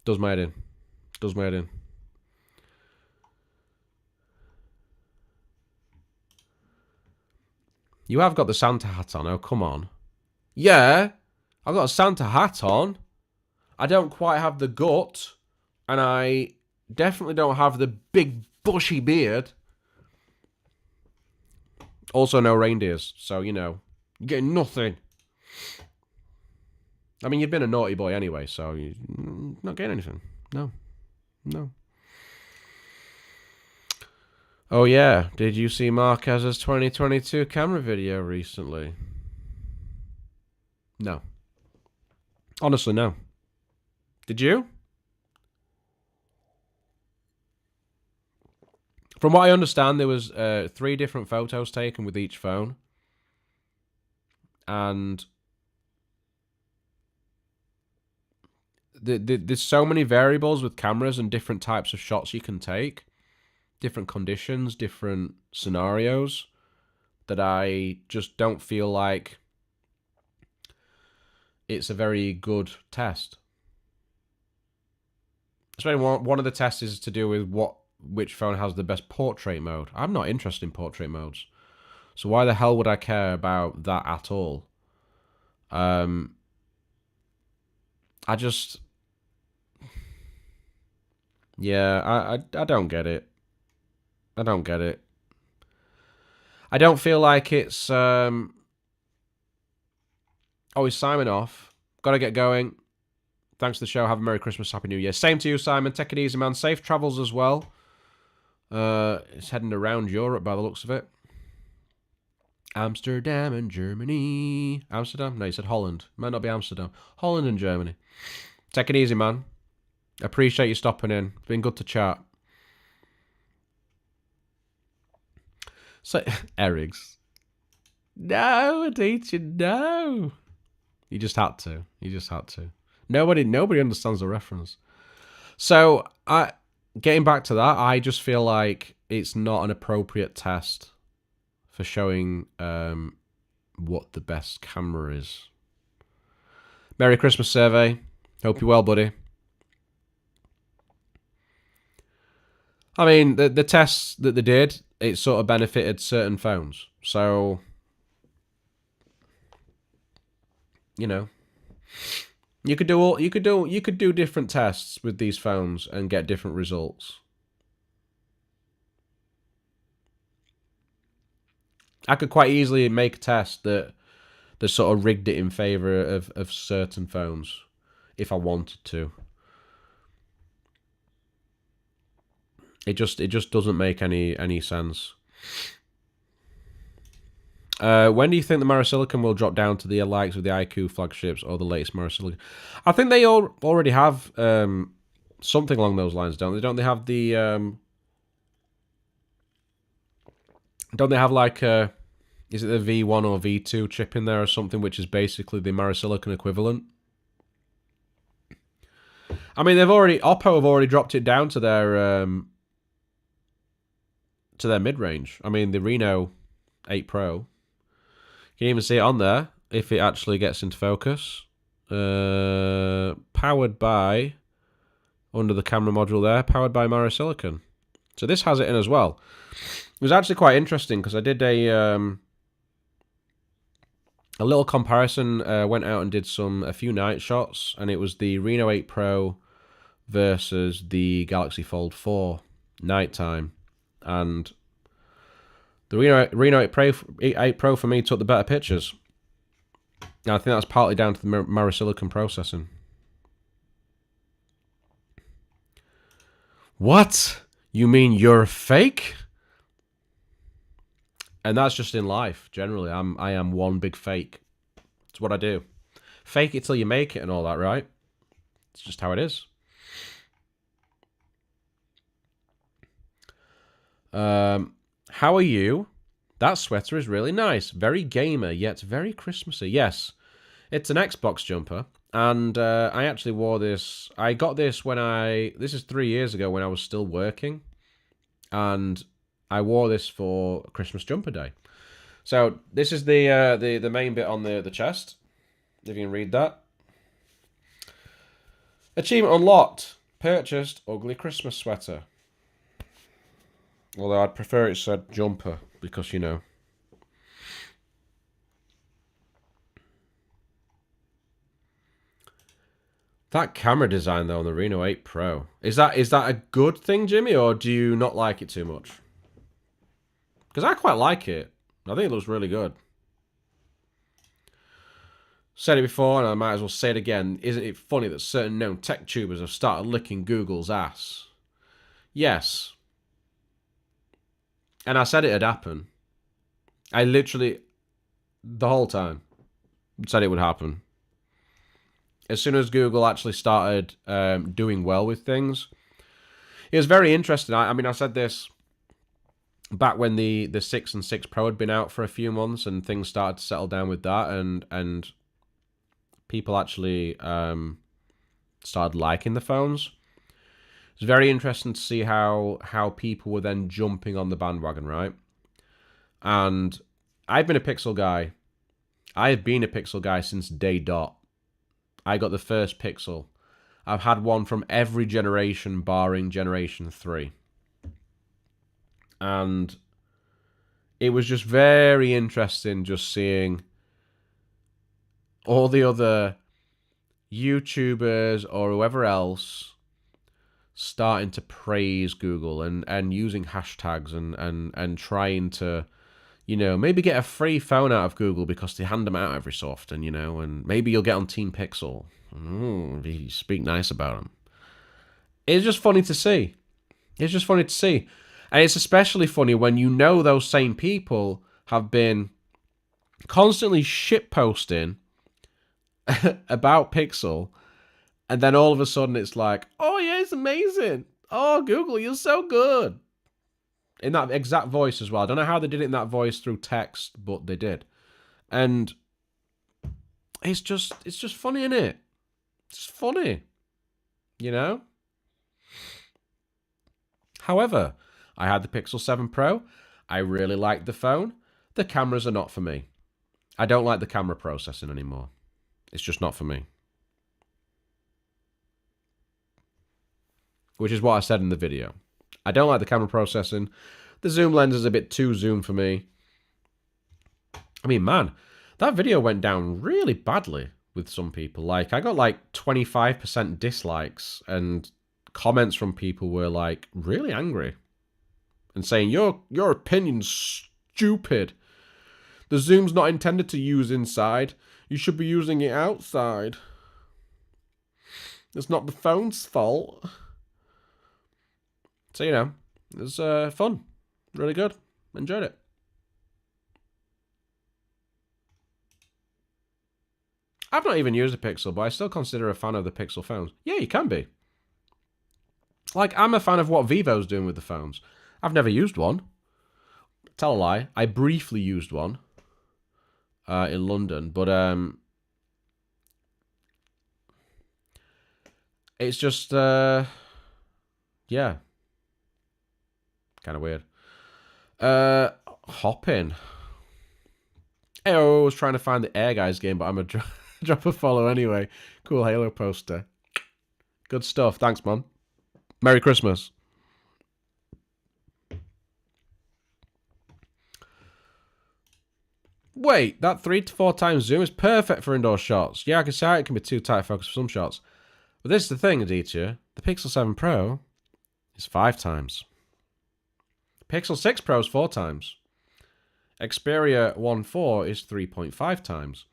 Does my head in. You have got the Santa hat on, oh come on. Yeah, I've got a Santa hat on. I don't quite have the gut, and I definitely don't have the big bushy beard. Also no reindeers, so you know, you're getting nothing. I mean, you've been a naughty boy anyway, so you're not getting anything. No. Oh yeah, did you see Marquez's 2022 camera video recently? No. Honestly, no. Did you? From what I understand, there was 3 different photos taken with each phone. And there's so many variables with cameras and different types of shots you can take. Different conditions, different scenarios, that I just don't feel like it's a very good test. Especially one of the tests is to do with which phone has the best portrait mode. I'm not interested in portrait modes. So why the hell would I care about that at all? I just... Yeah, I don't get it. I don't get it. I don't feel like it's... Oh, he's Simon off. Gotta get going. Thanks for the show. Have a Merry Christmas, Happy New Year. Same to you, Simon. Take it easy, man. Safe travels as well. It's heading around Europe by the looks of it. Amsterdam and Germany. Amsterdam? No, you said Holland. Might not be Amsterdam. Holland and Germany. Take it easy, man. Appreciate you stopping in. It's been good to chat. So, Eric's. No, Aditya, no. You just had to. Nobody understands the reference. So, getting back to that, I just feel like it's not an appropriate test for showing what the best camera is. Merry Christmas survey. Hope you're well, buddy. I mean, the tests that they did, it sort of benefited certain phones. So, you know, you could do different tests with these phones and get different results. I could quite easily make a test that sort of rigged it in favor of certain phones if I wanted to. It just doesn't make any sense. When do you think the Marasilicon will drop down to the likes of the iQOO flagships or the latest Marasilicon? I think they already have something along those lines, don't they? Don't they have the don't they have like is it the V1 or V2 chip in there or something, which is basically the Marasilicon equivalent? I mean, Oppo have already dropped it down to their mid-range. I mean, the Reno 8 Pro. You can even see it on there if it actually gets into focus. Powered by, under the camera module there, powered by Marasilicon. So this has it in as well. It was actually quite interesting because I did a little comparison. Went out and did a few night shots, and it was the Reno 8 Pro versus the Galaxy Fold 4 nighttime, and the Reno 8 Pro for me took the better pictures. And I think that's partly down to the Marasilicon processing. What? You mean you're fake? And that's just in life, generally. I am one big fake. It's what I do. Fake it till you make it and all that, right? It's just how it is. How are you? That sweater is really nice. Very gamer, yet very Christmassy. Yes, it's an Xbox jumper. And I actually wore this. I got this this is 3 years ago when I was still working. And I wore this for Christmas jumper day. So this is the main bit on the chest. If you can read that. Achievement unlocked. Purchased ugly Christmas sweater. Although I'd prefer it said jumper because, you know. That camera design though on the Reno 8 Pro. Is that a good thing, Jimmy, or do you not like it too much? Because I quite like it. I think it looks really good. Said it before, and I might as well say it again. Isn't it funny that certain known tech tubers have started licking Google's ass? Yes. And I said it'd happen. I literally, the whole time, said it would happen. As soon as Google actually started doing well with things, it was very interesting. I mean, I said this back when the 6 and 6 Pro had been out for a few months and things started to settle down with that, and people actually started liking the phones. It's very interesting to see how people were then jumping on the bandwagon, right? And I've been a Pixel guy. I've been a Pixel guy since day dot. I got the first Pixel. I've had one from every generation barring Generation 3. And it was just very interesting just seeing all the other YouTubers or whoever else starting to praise Google and using hashtags and trying to, you know, maybe get a free phone out of Google because they hand them out every so often, you know, and maybe you'll get on Team Pixel. If you speak nice about them. It's just funny to see. It's just funny to see. And it's especially funny when you know those same people have been constantly shitposting about Pixel, and then all of a sudden it's like, oh yeah, it's amazing. Oh, Google, you're so good. In that exact voice as well. I don't know how they did it in that voice through text, but they did. And it's just funny, isn't it? It's funny, you know? However, I had the Pixel 7 Pro. I really liked the phone. The cameras are not for me. I don't like the camera processing anymore. It's just not for me. Which is what I said in the video. I don't like the camera processing. The zoom lens is a bit too zoom for me. I mean, man, that video went down really badly with some people. Like, I got like 25% dislikes, and comments from people were like really angry and saying, your opinion's stupid. The zoom's not intended to use inside. You should be using it outside. It's not the phone's fault. So, you know, it was fun. Really good. Enjoyed it. I've not even used a Pixel, but I still consider a fan of the Pixel phones. Yeah, you can be. Like, I'm a fan of what Vivo's doing with the phones. I've never used one. Tell a lie. I briefly used one in London, but it's just, yeah. Kind of weird. Hopping. I was trying to find the Air Guys game, but I'm a drop a follow anyway. Cool Halo poster. Good stuff. Thanks, man. Merry Christmas. Wait, that 3 to 4 times zoom is perfect for indoor shots. Yeah, I can see how it can be too tight focus for some shots. But this is the thing, Aditya. The Pixel 7 Pro is 5 times. Pixel 6 Pro is 4 times. Xperia 1.4 is 3.5 times.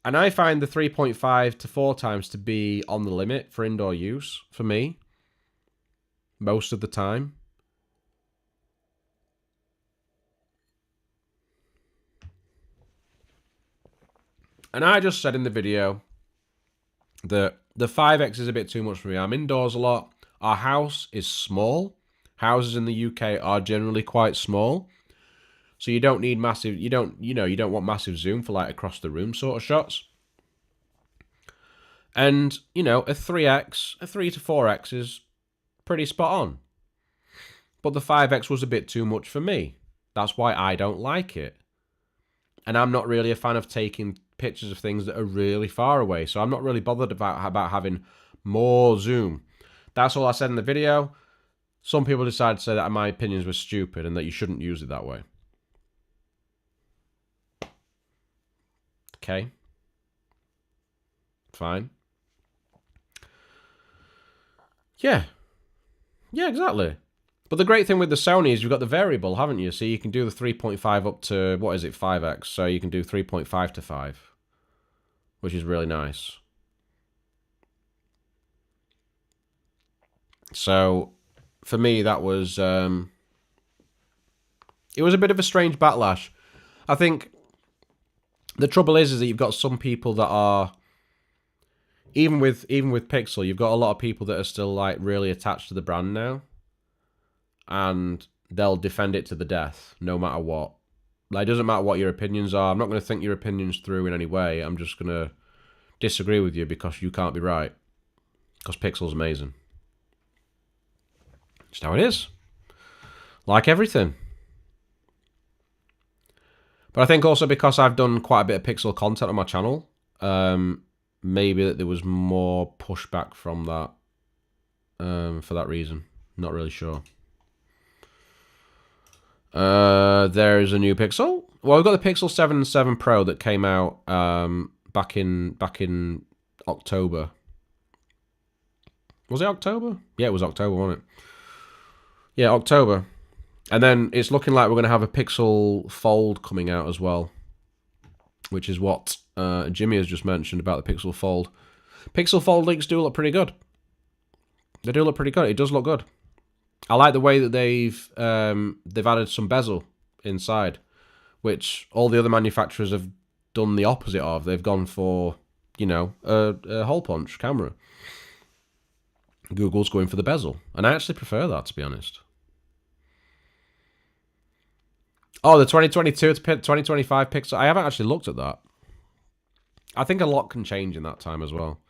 And I find the 3.5 to 4 times to be on the limit for indoor use, for me. Most of the time. And I just said in the video that the 5X is a bit too much for me. I'm indoors a lot. Our house is small. Houses in the UK are generally quite small. So you don't need massive, you don't want massive zoom for like across the room sort of shots. And, you know, a 3X, a 3 to 4X is pretty spot on. But the 5X was a bit too much for me. That's why I don't like it. And I'm not really a fan of taking pictures of things that are really far away. So I'm not really bothered about having more zoom. That's all I said in the video. Some people decided to say that my opinions were stupid and that you shouldn't use it that way. Okay. Fine. Yeah. Yeah, exactly. But the great thing with the Sony is you've got the variable, haven't you? So you can do the 3.5 up to, what is it, 5X. So you can do 3.5 to 5, which is really nice. So for me, that was, it was a bit of a strange backlash. I think the trouble is that you've got some people that are, even with Pixel, you've got a lot of people that are still like really attached to the brand now. And they'll defend it to the death, no matter what. Like, it doesn't matter what your opinions are. I'm not going to think your opinions through in any way. I'm just going to disagree with you because you can't be right. Because Pixel's amazing. Just how it is. Like everything. But I think also because I've done quite a bit of Pixel content on my channel, maybe that there was more pushback from that for that reason. Not really sure. There's a new Pixel. Well, we've got the Pixel 7 and 7 Pro that came out back in October. Was it October? Yeah, it was October, wasn't it? Yeah, October. And then it's looking like we're going to have a Pixel Fold coming out as well, which is what Jimmy has just mentioned about the Pixel Fold. Pixel Fold leaks do look pretty good. They do look pretty good. It does look good. I like the way that they've added some bezel inside, which all the other manufacturers have done the opposite of. They've gone for, you know, a hole punch camera. Google's going for the bezel, and I actually prefer that, to be honest. Oh, the 2022 to 2025 Pixel. I haven't actually looked at that. I think a lot can change in that time as well.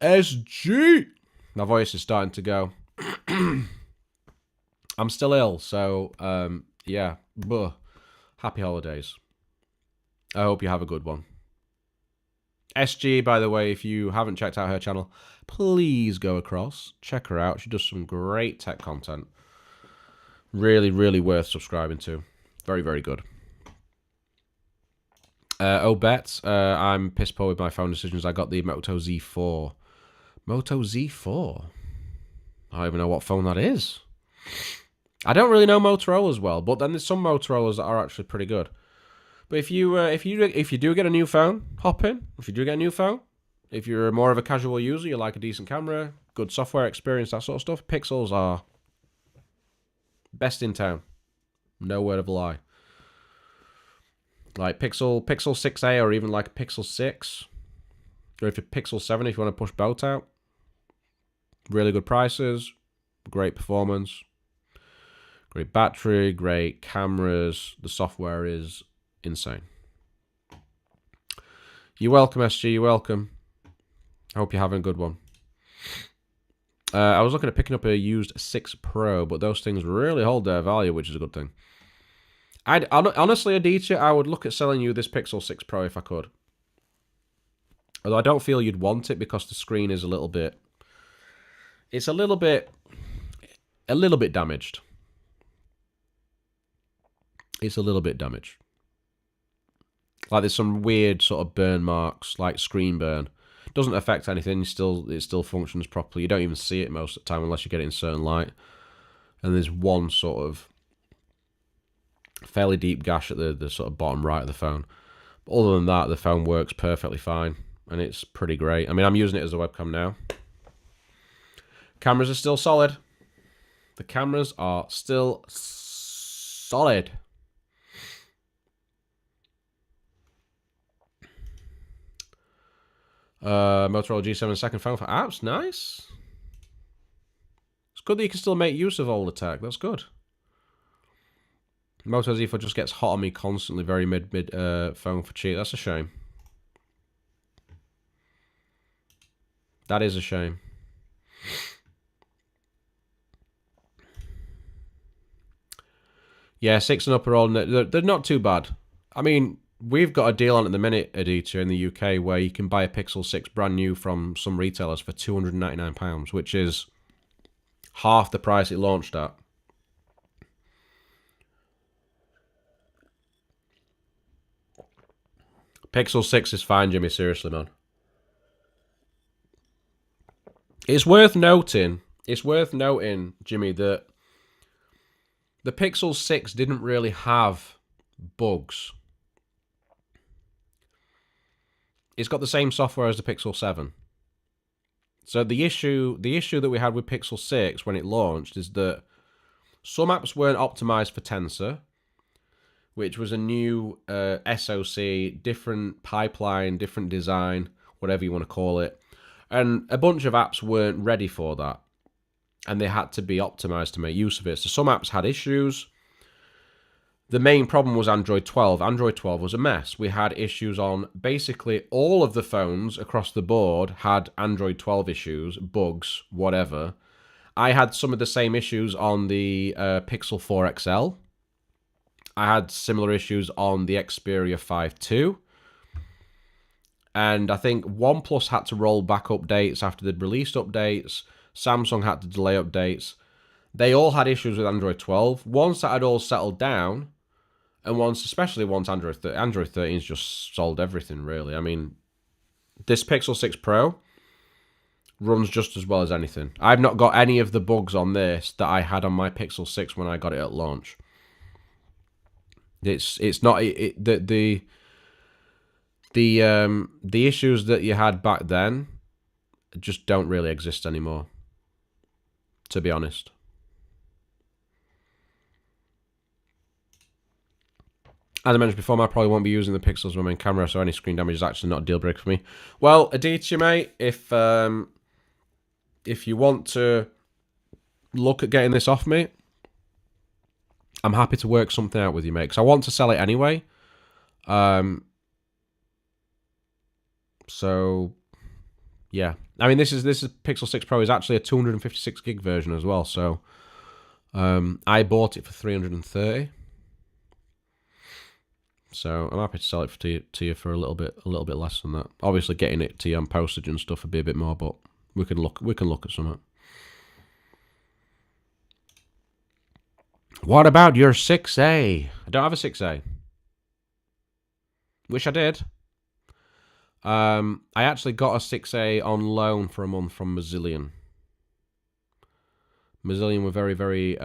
SG! My voice is starting to go. I'm still ill, so, yeah. Buh. Happy holidays. I hope you have a good one. SG, by the way, if you haven't checked out her channel, please go across. Check her out. She does some great tech content. Really, really worth subscribing to. Very, very good. Bet, I'm piss poor with my phone decisions. I got the Moto Z4. Moto Z4? I don't even know what phone that is. I don't really know Motorola's well, but then there's some Motorola's that are actually pretty good. But if you do get a new phone, hop in. If you do get a new phone, if you're more of a casual user, you like a decent camera, good software experience, that sort of stuff, Pixels are best in town. No word of a lie. Like Pixel 6a or even like a Pixel 6. Or if you're Pixel 7 if you want to push both out. Really good prices, great performance, great battery, great cameras. The software is insane. You're welcome, SG, you're welcome. I hope you're having a good one. I was looking at picking up a used 6 Pro, but those things really hold their value, which is a good thing. Honestly, Aditya, I would look at selling you this Pixel 6 Pro if I could. Although I don't feel you'd want it because the screen is a little bit... It's a little bit damaged. It's a little bit damaged. Like there's some weird sort of burn marks, like screen burn. Doesn't affect anything. It still functions properly. You don't even see it most of the time unless you get it in certain light. And there's one sort of fairly deep gash at the sort of bottom right of the phone. But other than that, the phone works perfectly fine, and it's pretty great. I mean, I'm using it as a webcam now. Cameras are still solid. The cameras are still solid. Motorola G7 second phone for apps. Nice. It's good that you can still make use of older tech. That's good. Moto Z4 just gets hot on me constantly. Very mid phone for cheap. That's a shame. That is a shame. Yeah, 6 and up are all... They're not too bad. I mean, we've got a deal on at the minute, Aditya, in the UK, where you can buy a Pixel 6 brand new from some retailers for £299, which is half the price it launched at. Pixel 6 is fine, Jimmy. Seriously, man. It's worth noting, Jimmy, that the Pixel 6 didn't really have bugs. It's got the same software as the Pixel 7. So the issue that we had with Pixel 6 when it launched is that some apps weren't optimized for Tensor, which was a new SoC, different pipeline, different design, whatever you want to call it. And a bunch of apps weren't ready for that. And they had to be optimized to make use of it. So some apps had issues. The main problem was Android 12. Android 12 was a mess. We had issues on basically all of the phones across the board had Android 12 issues, bugs, whatever. I had some of the same issues on the Pixel 4 XL. I had similar issues on the Xperia 5 II. And I think OnePlus had to roll back updates after they'd released updates. Samsung had to delay updates. They all had issues with Android 12. Once that had all settled down, and especially once Android 13's just solved everything, really. I mean, this Pixel 6 Pro runs just as well as anything. I've not got any of the bugs on this that I had on my Pixel 6 when I got it at launch. It's not the issues that you had back then just don't really exist anymore, to be honest. As I mentioned before, I probably won't be using the Pixels as my main camera, so any screen damage is actually not a deal breaker for me. Well, Aditya, mate, if you want to look at getting this off me, I'm happy to work something out with you, mate, because I want to sell it anyway. So yeah, I mean this is Pixel 6 Pro is actually a 256 gig version as well. So I bought it for 330. So I'm happy to sell it to you for a little bit less than that. Obviously, getting it to you on postage and stuff would be a bit more, but we can look at something. What about your 6A? I don't have a 6A. Wish I did. I actually got a 6A on loan for a month from Mazzillion. Mazzillion were very, very,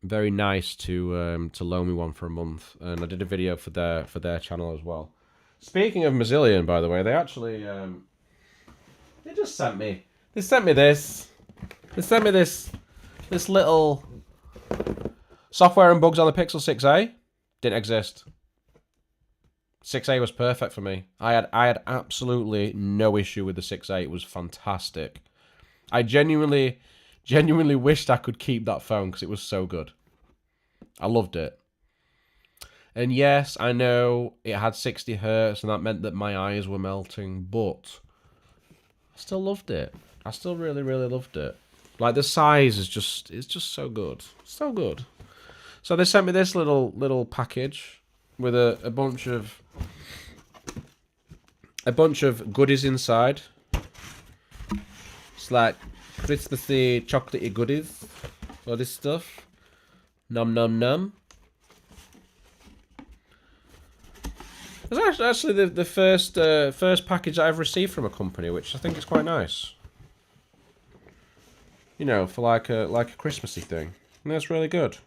very nice to loan me one for a month, and I did a video for their channel as well. Speaking of Mazzillion, by the way, they actually they just sent me. They sent me this. They sent me this little software and bugs on the Pixel 6a. Didn't exist. 6a was perfect for me. I had absolutely no issue with the 6a. It was fantastic. I genuinely wished I could keep that phone because it was so good. I loved it. And yes, I know it had 60 hertz and that meant that my eyes were melting, but I still loved it. I still really, really loved it. Like, the size is just, it's just so good. So good. So they sent me this little package with a bunch of goodies inside. It's like Christmassy chocolatey goodies. All this stuff. Num num num. It's actually the first package I've received from a company, which I think is quite nice. You know, for like a Christmassy thing. And that's really good.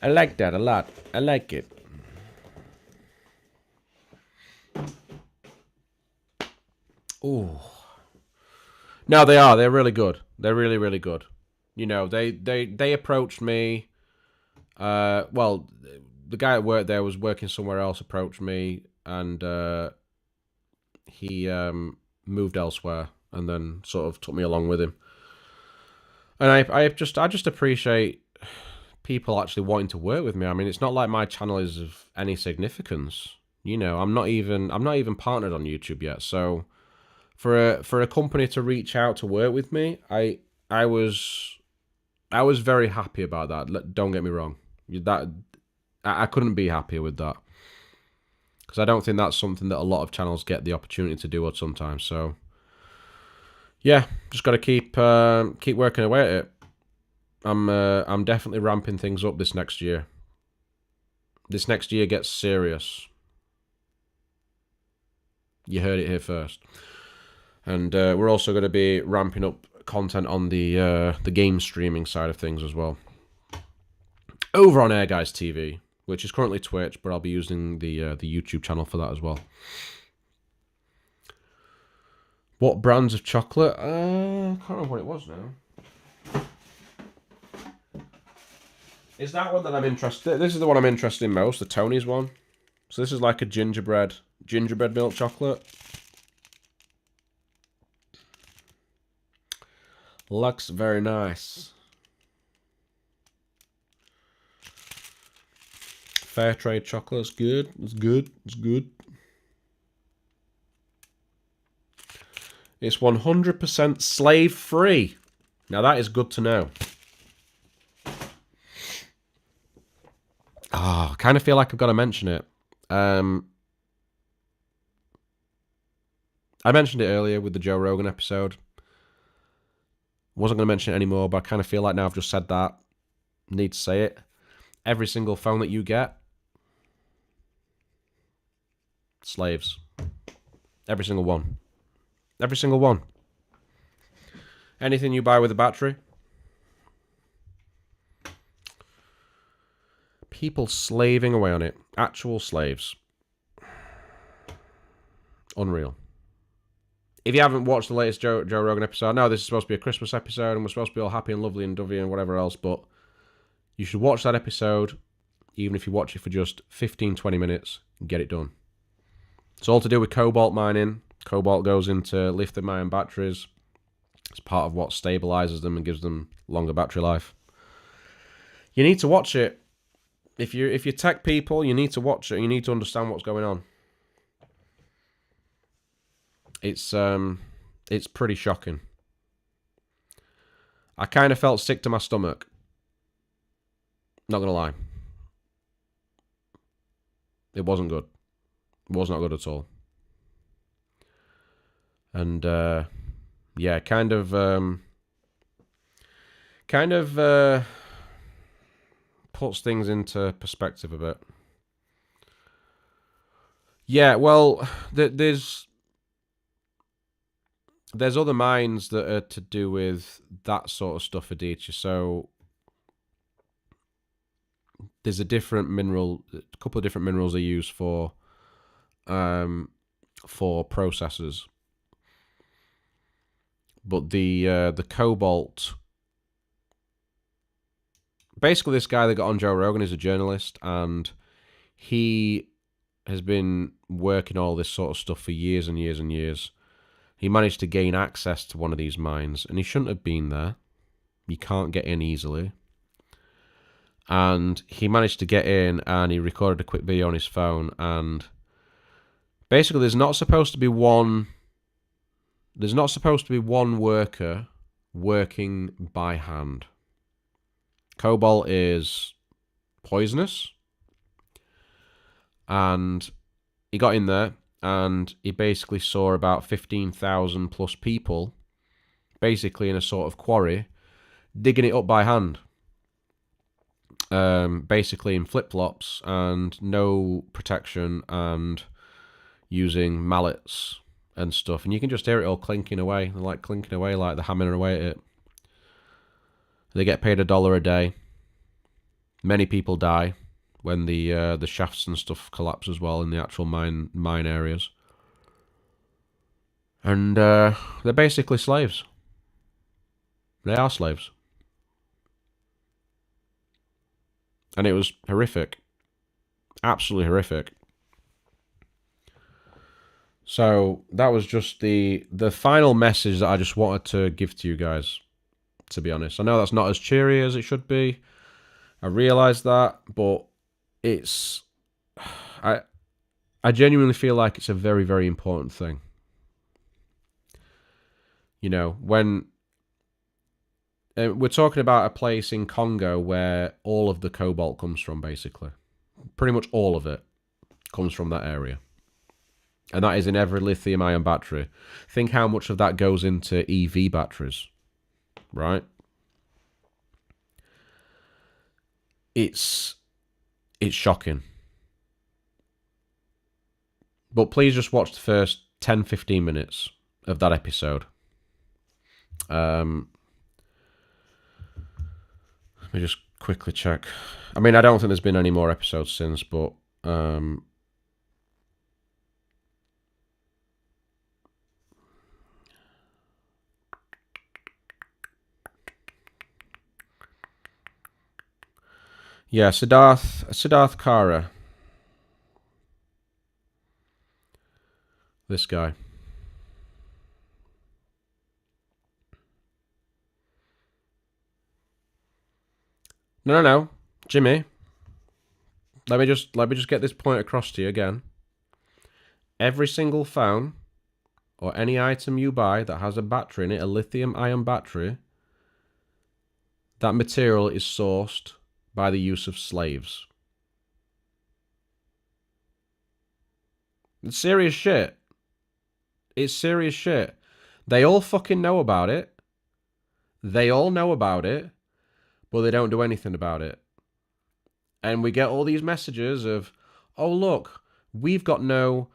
I like that a lot. I like it. Ooh. No, they are. They're really good. They're really, really good. You know, they approached me. Well, the guy at work there was working somewhere else, approached me, and he moved elsewhere, and then sort of took me along with him. And I just appreciate people actually wanting to work with me. I mean, it's not like my channel is of any significance. You know, I'm not even partnered on YouTube yet. So for a company to reach out to work with me, I was very happy about that. Don't get me wrong. That I couldn't be happier with that, because I don't think that's something that a lot of channels get the opportunity to do sometimes. So yeah, just got to keep working away at it. I'm definitely ramping things up this next year. This next year gets serious. You heard it here first. And we're also going to be ramping up content on the game streaming side of things as well. Over on Air Guys TV, which is currently Twitch, but I'll be using the YouTube channel for that as well. What brands of chocolate? I can't remember what it was now. Is that one that I'm interested in? This is the one I'm interested in most, the Tony's one. So this is like a gingerbread milk chocolate. Looks very nice. Fair trade chocolate. It's good. It's good. It's good. It's 100% slave free. Now that is good to know. Ah, I kind of feel like I've got to mention it. I mentioned it earlier with the Joe Rogan episode. Wasn't going to mention it anymore, but I kind of feel like now I've just said that. Need to say it. Every single phone that you get, slaves. Every single one. Every single one. Anything you buy with a battery, people slaving away on it. Actual slaves. Unreal. If you haven't watched the latest Joe Rogan episode, I know this is supposed to be a Christmas episode and we're supposed to be all happy and lovely and dovey and whatever else, but you should watch that episode, even if you watch it for just 15-20 minutes, and get it done. It's all to do with cobalt mining. Cobalt goes into lithium-ion batteries. It's part of what stabilizes them and gives them longer battery life. You need to watch it. if you're tech people, you need to watch it. You need to understand what's going on. It's pretty shocking. I kind of felt sick to my stomach. Not gonna lie. It wasn't good. It was not good at all. And yeah, kind of puts things into perspective a bit. Yeah, well, there's other mines that are to do with that sort of stuff, Adichie. So there's a couple of different minerals they use for processors. But the cobalt, basically, this guy that got on Joe Rogan is a journalist, and he has been working all this sort of stuff for years and years and years. He managed to gain access to one of these mines, and he shouldn't have been there. You can't get in easily. And he managed to get in, and he recorded a quick video on his phone, and basically there's not supposed to be one worker working by hand. Cobalt is poisonous, and he got in there, and he basically saw about 15,000 plus people, basically in a sort of quarry, digging it up by hand. Basically in flip-flops and no protection, and using mallets and stuff. And you can just hear it all clinking away. They're like clinking away, like they're hammering away at it. They get paid $1 a day. Many people die when the shafts and stuff collapse as well in the actual mine areas. And they're basically slaves. They are slaves. And it was horrific. Absolutely horrific. So that was just the final message that I just wanted to give to you guys, to be honest. I know that's not as cheery as it should be. I realise that, but it's... I genuinely feel like it's a very, very important thing. You know, when... we're talking about a place in Congo where all of the cobalt comes from, basically. Pretty much all of it comes from that area. And that is in every lithium-ion battery. Think how much of that goes into EV batteries, right? It's shocking. But please just watch the first 10-15 minutes of that episode. Let me just quickly check. I mean, I don't think there's been any more episodes since, but... yeah, Siddharth Kara. This guy. No. Jimmy. Let me just get this point across to you again. Every single phone or any item you buy that has a battery in it, a lithium-ion battery, that material is sourced by the use of slaves. It's serious shit. It's serious shit. They all fucking know about it. They all know about it, but they don't do anything about it. And we get all these messages of, oh look, we've got no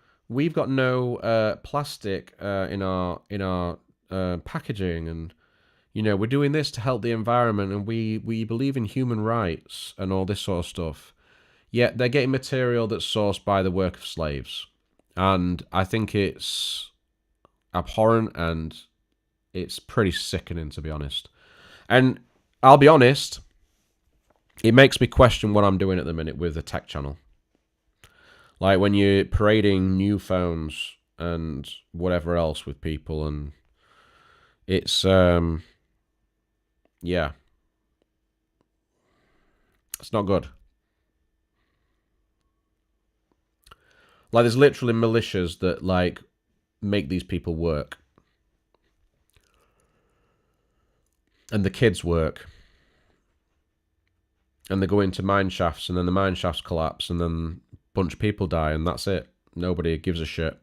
plastic in our packaging, and you know, we're doing this to help the environment, and we believe in human rights and all this sort of stuff. Yet they're getting material that's sourced by the work of slaves. And I think it's abhorrent, and it's pretty sickening, to be honest. And I'll be honest, it makes me question what I'm doing at the minute with the tech channel. Like when you're parading new phones and whatever else with people, and it's, yeah. It's not good. Like, there's literally militias that, like, make these people work. And the kids work. And they go into mine shafts, and then the mine shafts collapse, and then a bunch of people die, and that's it. Nobody gives a shit.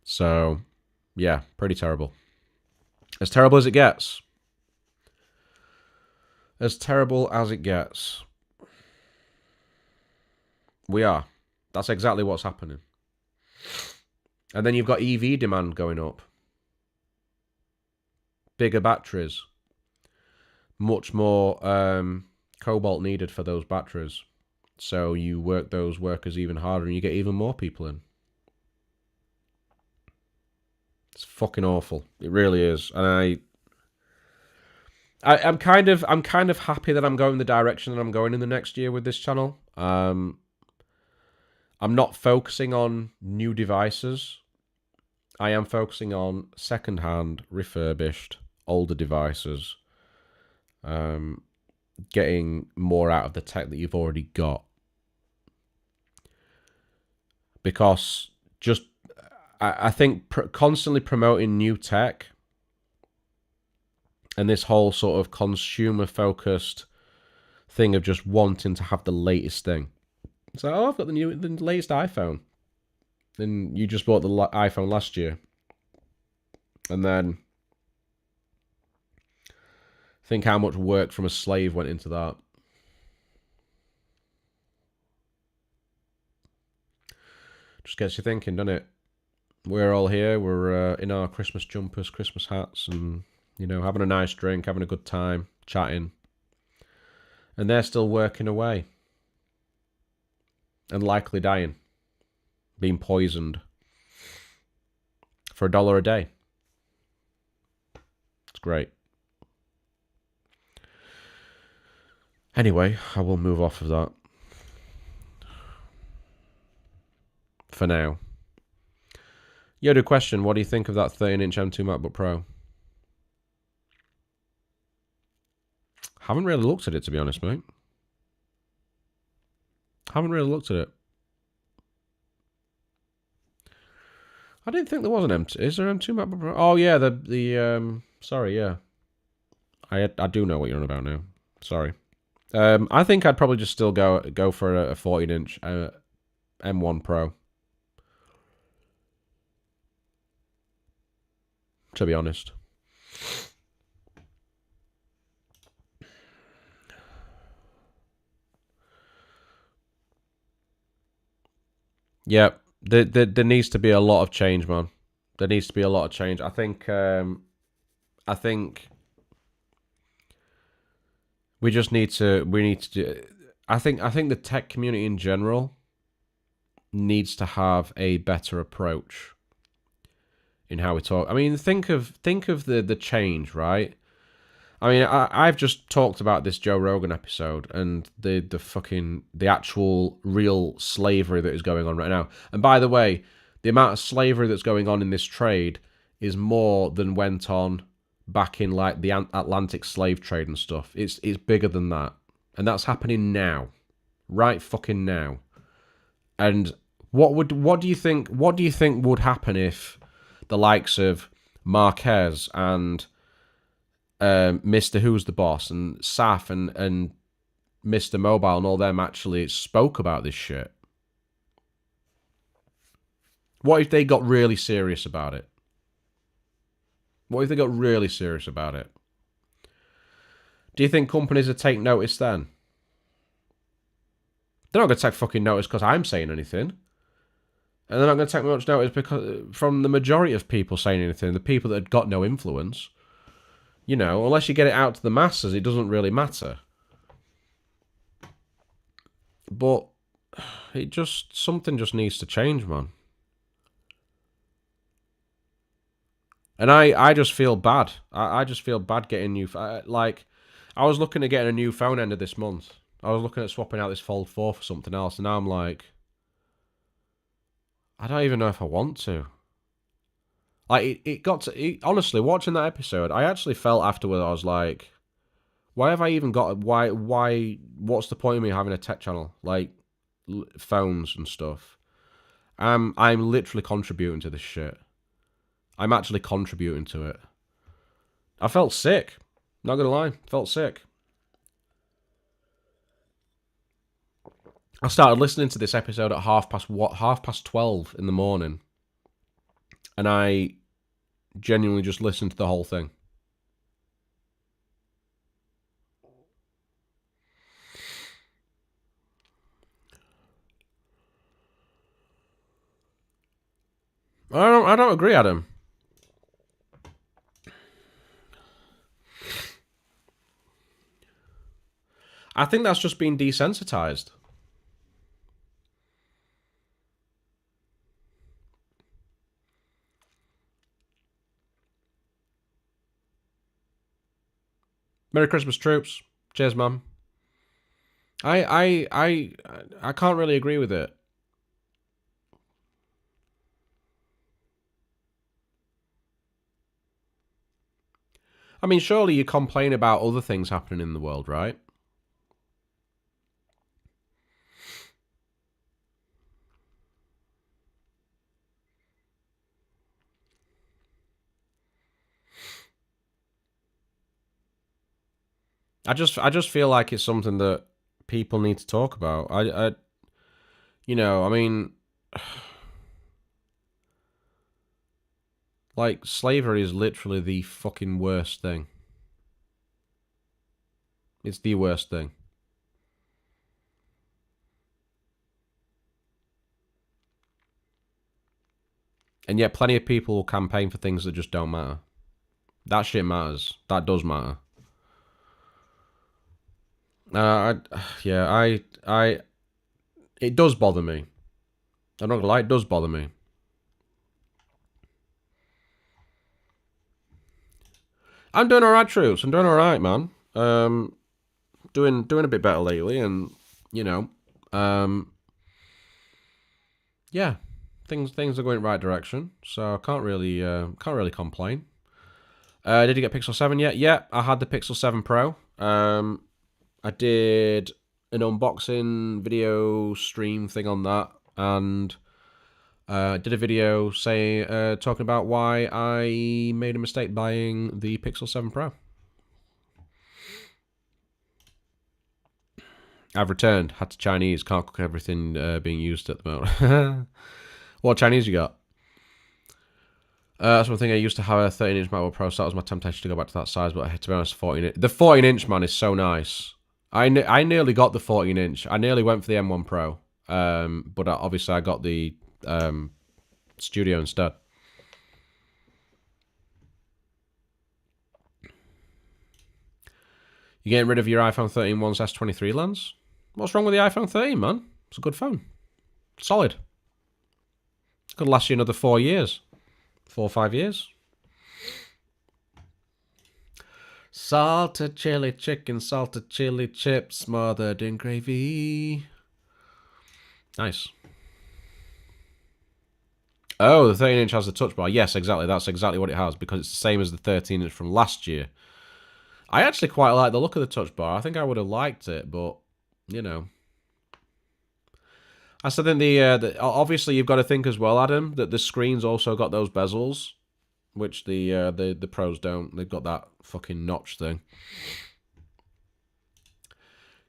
So, yeah, pretty terrible. As terrible as it gets. As terrible as it gets. We are. That's exactly what's happening. And then you've got EV demand going up. Bigger batteries. Much more cobalt needed for those batteries. So you work those workers even harder and you get even more people in. It's fucking awful. It really is. And I'm kind of happy that I'm going the direction that I'm going in the next year with this channel. I'm not focusing on new devices. I am focusing on second-hand, refurbished, older devices. Getting more out of the tech that you've already got. Because just, I think constantly promoting new tech and this whole sort of consumer-focused thing of just wanting to have the latest thing. It's like, oh, I've got the latest iPhone. And you just bought the iPhone last year. And then think how much work from a slave went into that. Just gets you thinking, doesn't it? We're all here. We're in our Christmas jumpers, Christmas hats, and, you know, having a nice drink, having a good time, chatting. And they're still working away. And likely dying. Being poisoned. For $1 a day. It's great. Anyway, I will move off of that. For now. Yoda question, what do you think of that 13-inch M2 MacBook Pro? Haven't really looked at it, to be honest, mate. Haven't really looked at it. I didn't think there was an M2. Is there an M2 MacBook Pro? Oh, yeah, sorry, yeah. I do know what you're on about now. Sorry. I think I'd probably just still go for a 14-inch M1 Pro. To be honest. Yeah, there needs to be a lot of change, man. There needs to be a lot of change. I think we need to do. I think the tech community in general needs to have a better approach in how we talk. I mean, think of the change, right? I mean, I've just talked about this Joe Rogan episode and the actual real slavery that is going on right now. And by the way, the amount of slavery that's going on in this trade is more than went on back in like the Atlantic slave trade and stuff. It's bigger than that. And that's happening now. Right fucking now. And what do you think would happen if the likes of Marquez and Mr. Who's the Boss and Saf and Mr. Mobile and all them actually spoke about this shit? What if they got really serious about it? What if they got really serious about it? Do you think companies would take notice then? They're not going to take fucking notice because I'm saying anything. And they're not going to take much notice because from the majority of people saying anything, the people that had got no influence. You know, unless you get it out to the masses, it doesn't really matter. But something just needs to change, man. And I just feel bad. I just feel bad getting new. Like, I was looking at getting a new phone end of this month. I was looking at swapping out this Fold 4 for something else, and now I'm like, I don't even know if I want to. Like, it got to... honestly, watching that episode, I actually felt afterward, I was like, why have I even got... Why... What's the point of me having a tech channel? Like, phones and stuff. I'm literally contributing to this shit. I'm actually contributing to it. I felt sick. Not gonna lie, felt sick. I started listening to this episode at half past 12 in the morning, and I genuinely just listened to the whole thing. I don't agree, Adam. I think that's just been desensitized. Merry Christmas, troops. Cheers, man. I can't really agree with it. I mean, surely you complain about other things happening in the world, right? I just feel like it's something that people need to talk about. You know, I mean, like, slavery is literally the fucking worst thing. It's the worst thing. And yet plenty of people will campaign for things that just don't matter. That shit matters. That does matter. It does bother me. I'm not gonna lie, it does bother me. I'm doing alright, troops. I'm doing alright, man. Doing a bit better lately, and you know, yeah, things are going right direction. So I can't really complain. Did you get Pixel 7 yet? Yeah, I had the Pixel 7 Pro. I did an unboxing video stream thing on that, and did a video talking about why I made a mistake buying the Pixel 7 Pro. I've returned. Had to Chinese. Can't cook everything being used at the moment. What Chinese you got? That's one thing. I used to have a 13-inch MacBook Pro, so that was my temptation to go back to that size. But to be honest, 14. The 14-inch man is so nice. I nearly got the 14-inch. I nearly went for the M1 Pro, but obviously I got the Studio instead. You getting rid of your iPhone 13 one's S23 lens? What's wrong with the iPhone 13, man? It's a good phone. Solid. Could last you another 4 years. 4 or 5 years. Salted chili chicken, salted chili chips, smothered in gravy. Nice. Oh, the 13-inch has the touch bar. Yes, exactly. That's exactly what it has, because it's the same as the 13-inch from last year. I actually quite like the look of the touch bar. I think I would have liked it, but, you know. I still think obviously you've got to think as well, Adam, that the screen's also got those bezels, which the Pros don't. They've got that fucking notch thing.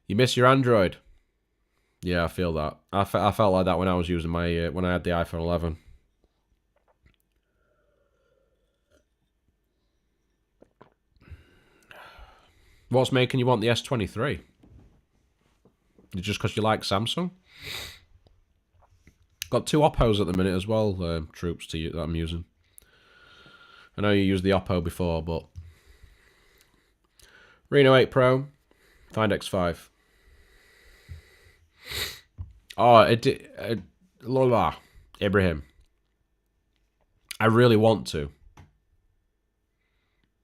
You miss your Android. Yeah, I feel that. I felt like that when I was using my when I had the iPhone 11. What's making you want the S23? Just because you like Samsung? Got 2 Oppos at the minute as well, troops that I'm using. I know you used the Oppo before, but Reno 8 Pro, Find X5. Oh, Lola, Ibrahim. I really want to.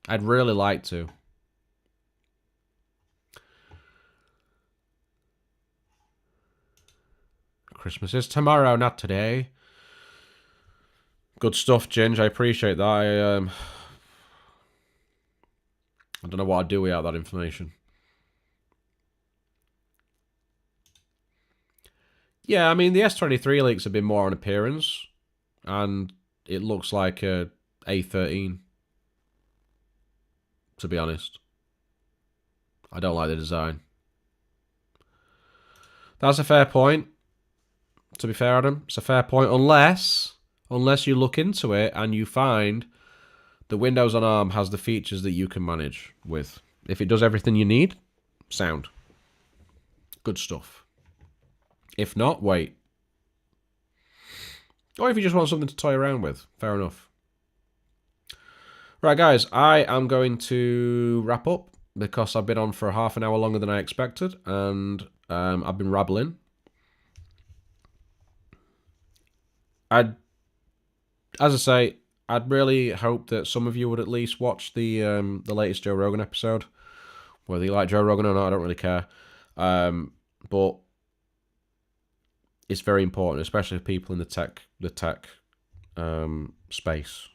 I'd really like to. Christmas is tomorrow, not today. Good stuff, Ginge. I appreciate that. I don't know what I'd do without that information. Yeah, I mean, the S23 leaks have been more on appearance, and it looks like a A13, to be honest. I don't like the design. That's a fair point. To be fair, Adam, it's a fair point. Unless you look into it and you find the Windows on ARM has the features that you can manage with. If it does everything you need, sound. Good stuff. If not, wait. Or if you just want something to toy around with, fair enough. Right, guys, I am going to wrap up because I've been on for half an hour longer than I expected, and I've been rabbling. As I say, I'd really hope that some of you would at least watch the latest Joe Rogan episode. Whether you like Joe Rogan or not, I don't really care. But it's very important, especially for people in the tech space.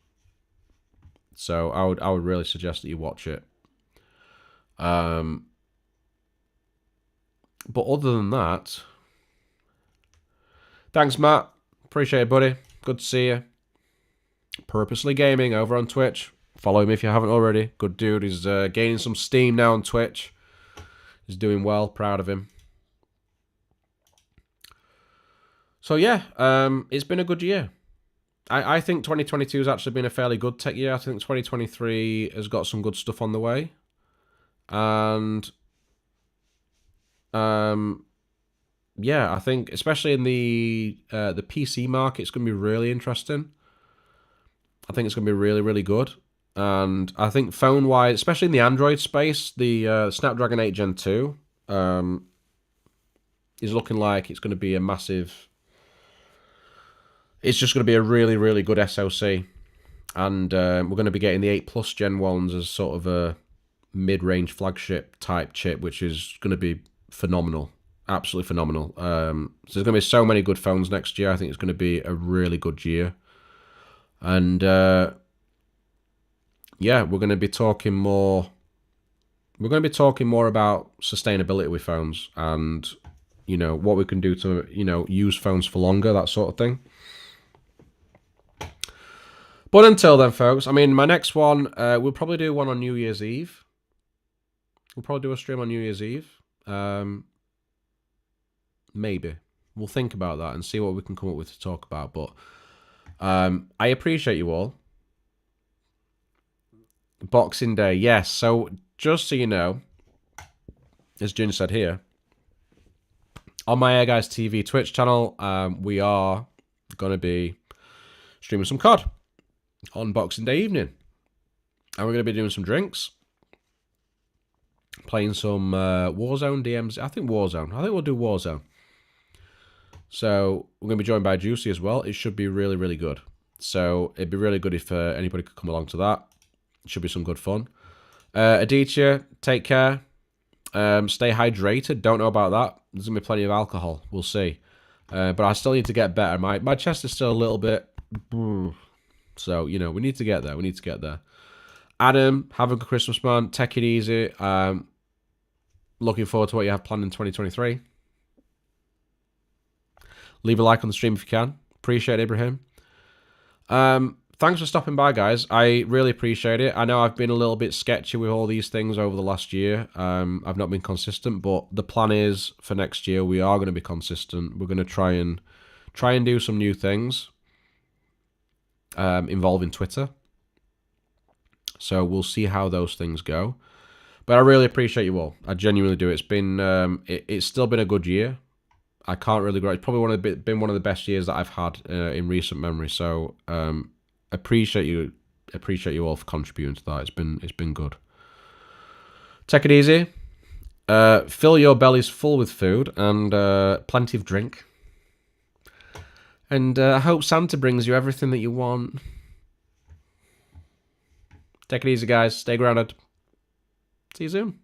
So I would really suggest that you watch it. But other than that, thanks, Matt. Appreciate it, buddy. Good to see you. Purposely Gaming over on Twitch. Follow him if you haven't already. Good dude. He's gaining some steam now on Twitch. He's doing well. Proud of him. So yeah, it's been a good year. I think 2022 has actually been a fairly good tech year. I think 2023 has got some good stuff on the way. And yeah, I think especially in the PC market, it's going to be really interesting. I think it's going to be really, really good. And I think phone-wise, especially in the Android space, the Snapdragon 8 Gen 2 is looking like it's going to be a massive... It's just going to be a really, really good SoC. And we're going to be getting the 8 Plus Gen 1s as sort of a mid-range flagship type chip, which is going to be phenomenal. Absolutely phenomenal. So there's going to be so many good phones next year. I think it's going to be a really good year. And yeah, we're going to be talking more. We're going to be talking more about sustainability with phones and, you know, what we can do to, you know, use phones for longer, that sort of thing. But until then, folks, I mean, my next one, we'll probably do one on New Year's Eve. We'll probably do a stream on New Year's Eve. Maybe. We'll think about that and see what we can come up with to talk about. But I appreciate you all. Boxing Day, yes. So just so you know, as Jun said here, on my Air Guys TV Twitch channel, we are going to be streaming some COD on Boxing Day evening. And we're going to be doing some drinks. Playing some Warzone, DMZ. I think Warzone. I think we'll do Warzone. So we're going to be joined by Juicy as well. It should be really, really good. So it'd be really good if anybody could come along to that. It should be some good fun. Aditya, take care. Stay hydrated. Don't know about that. There's going to be plenty of alcohol. We'll see. But I still need to get better. My chest is still a little bit... So, you know, we need to get there. We need to get there. Adam, have a good Christmas, man. Take it easy. Looking forward to what you have planned in 2023. Leave a like on the stream if you can. Appreciate it, Ibrahim. Thanks for stopping by, guys. I really appreciate it. I know I've been a little bit sketchy with all these things over the last year. I've not been consistent, but the plan is for next year we are going to be consistent. We're going to try and do some new things involving Twitter. So we'll see how those things go. But I really appreciate you all. I genuinely do. It's been it's still been a good year. I can't really grow. It's probably been one of the best years that I've had in recent memory. So appreciate you all for contributing to that. It's been good. Take it easy. Fill your bellies full with food and plenty of drink. And I hope Santa brings you everything that you want. Take it easy, guys. Stay grounded. See you soon.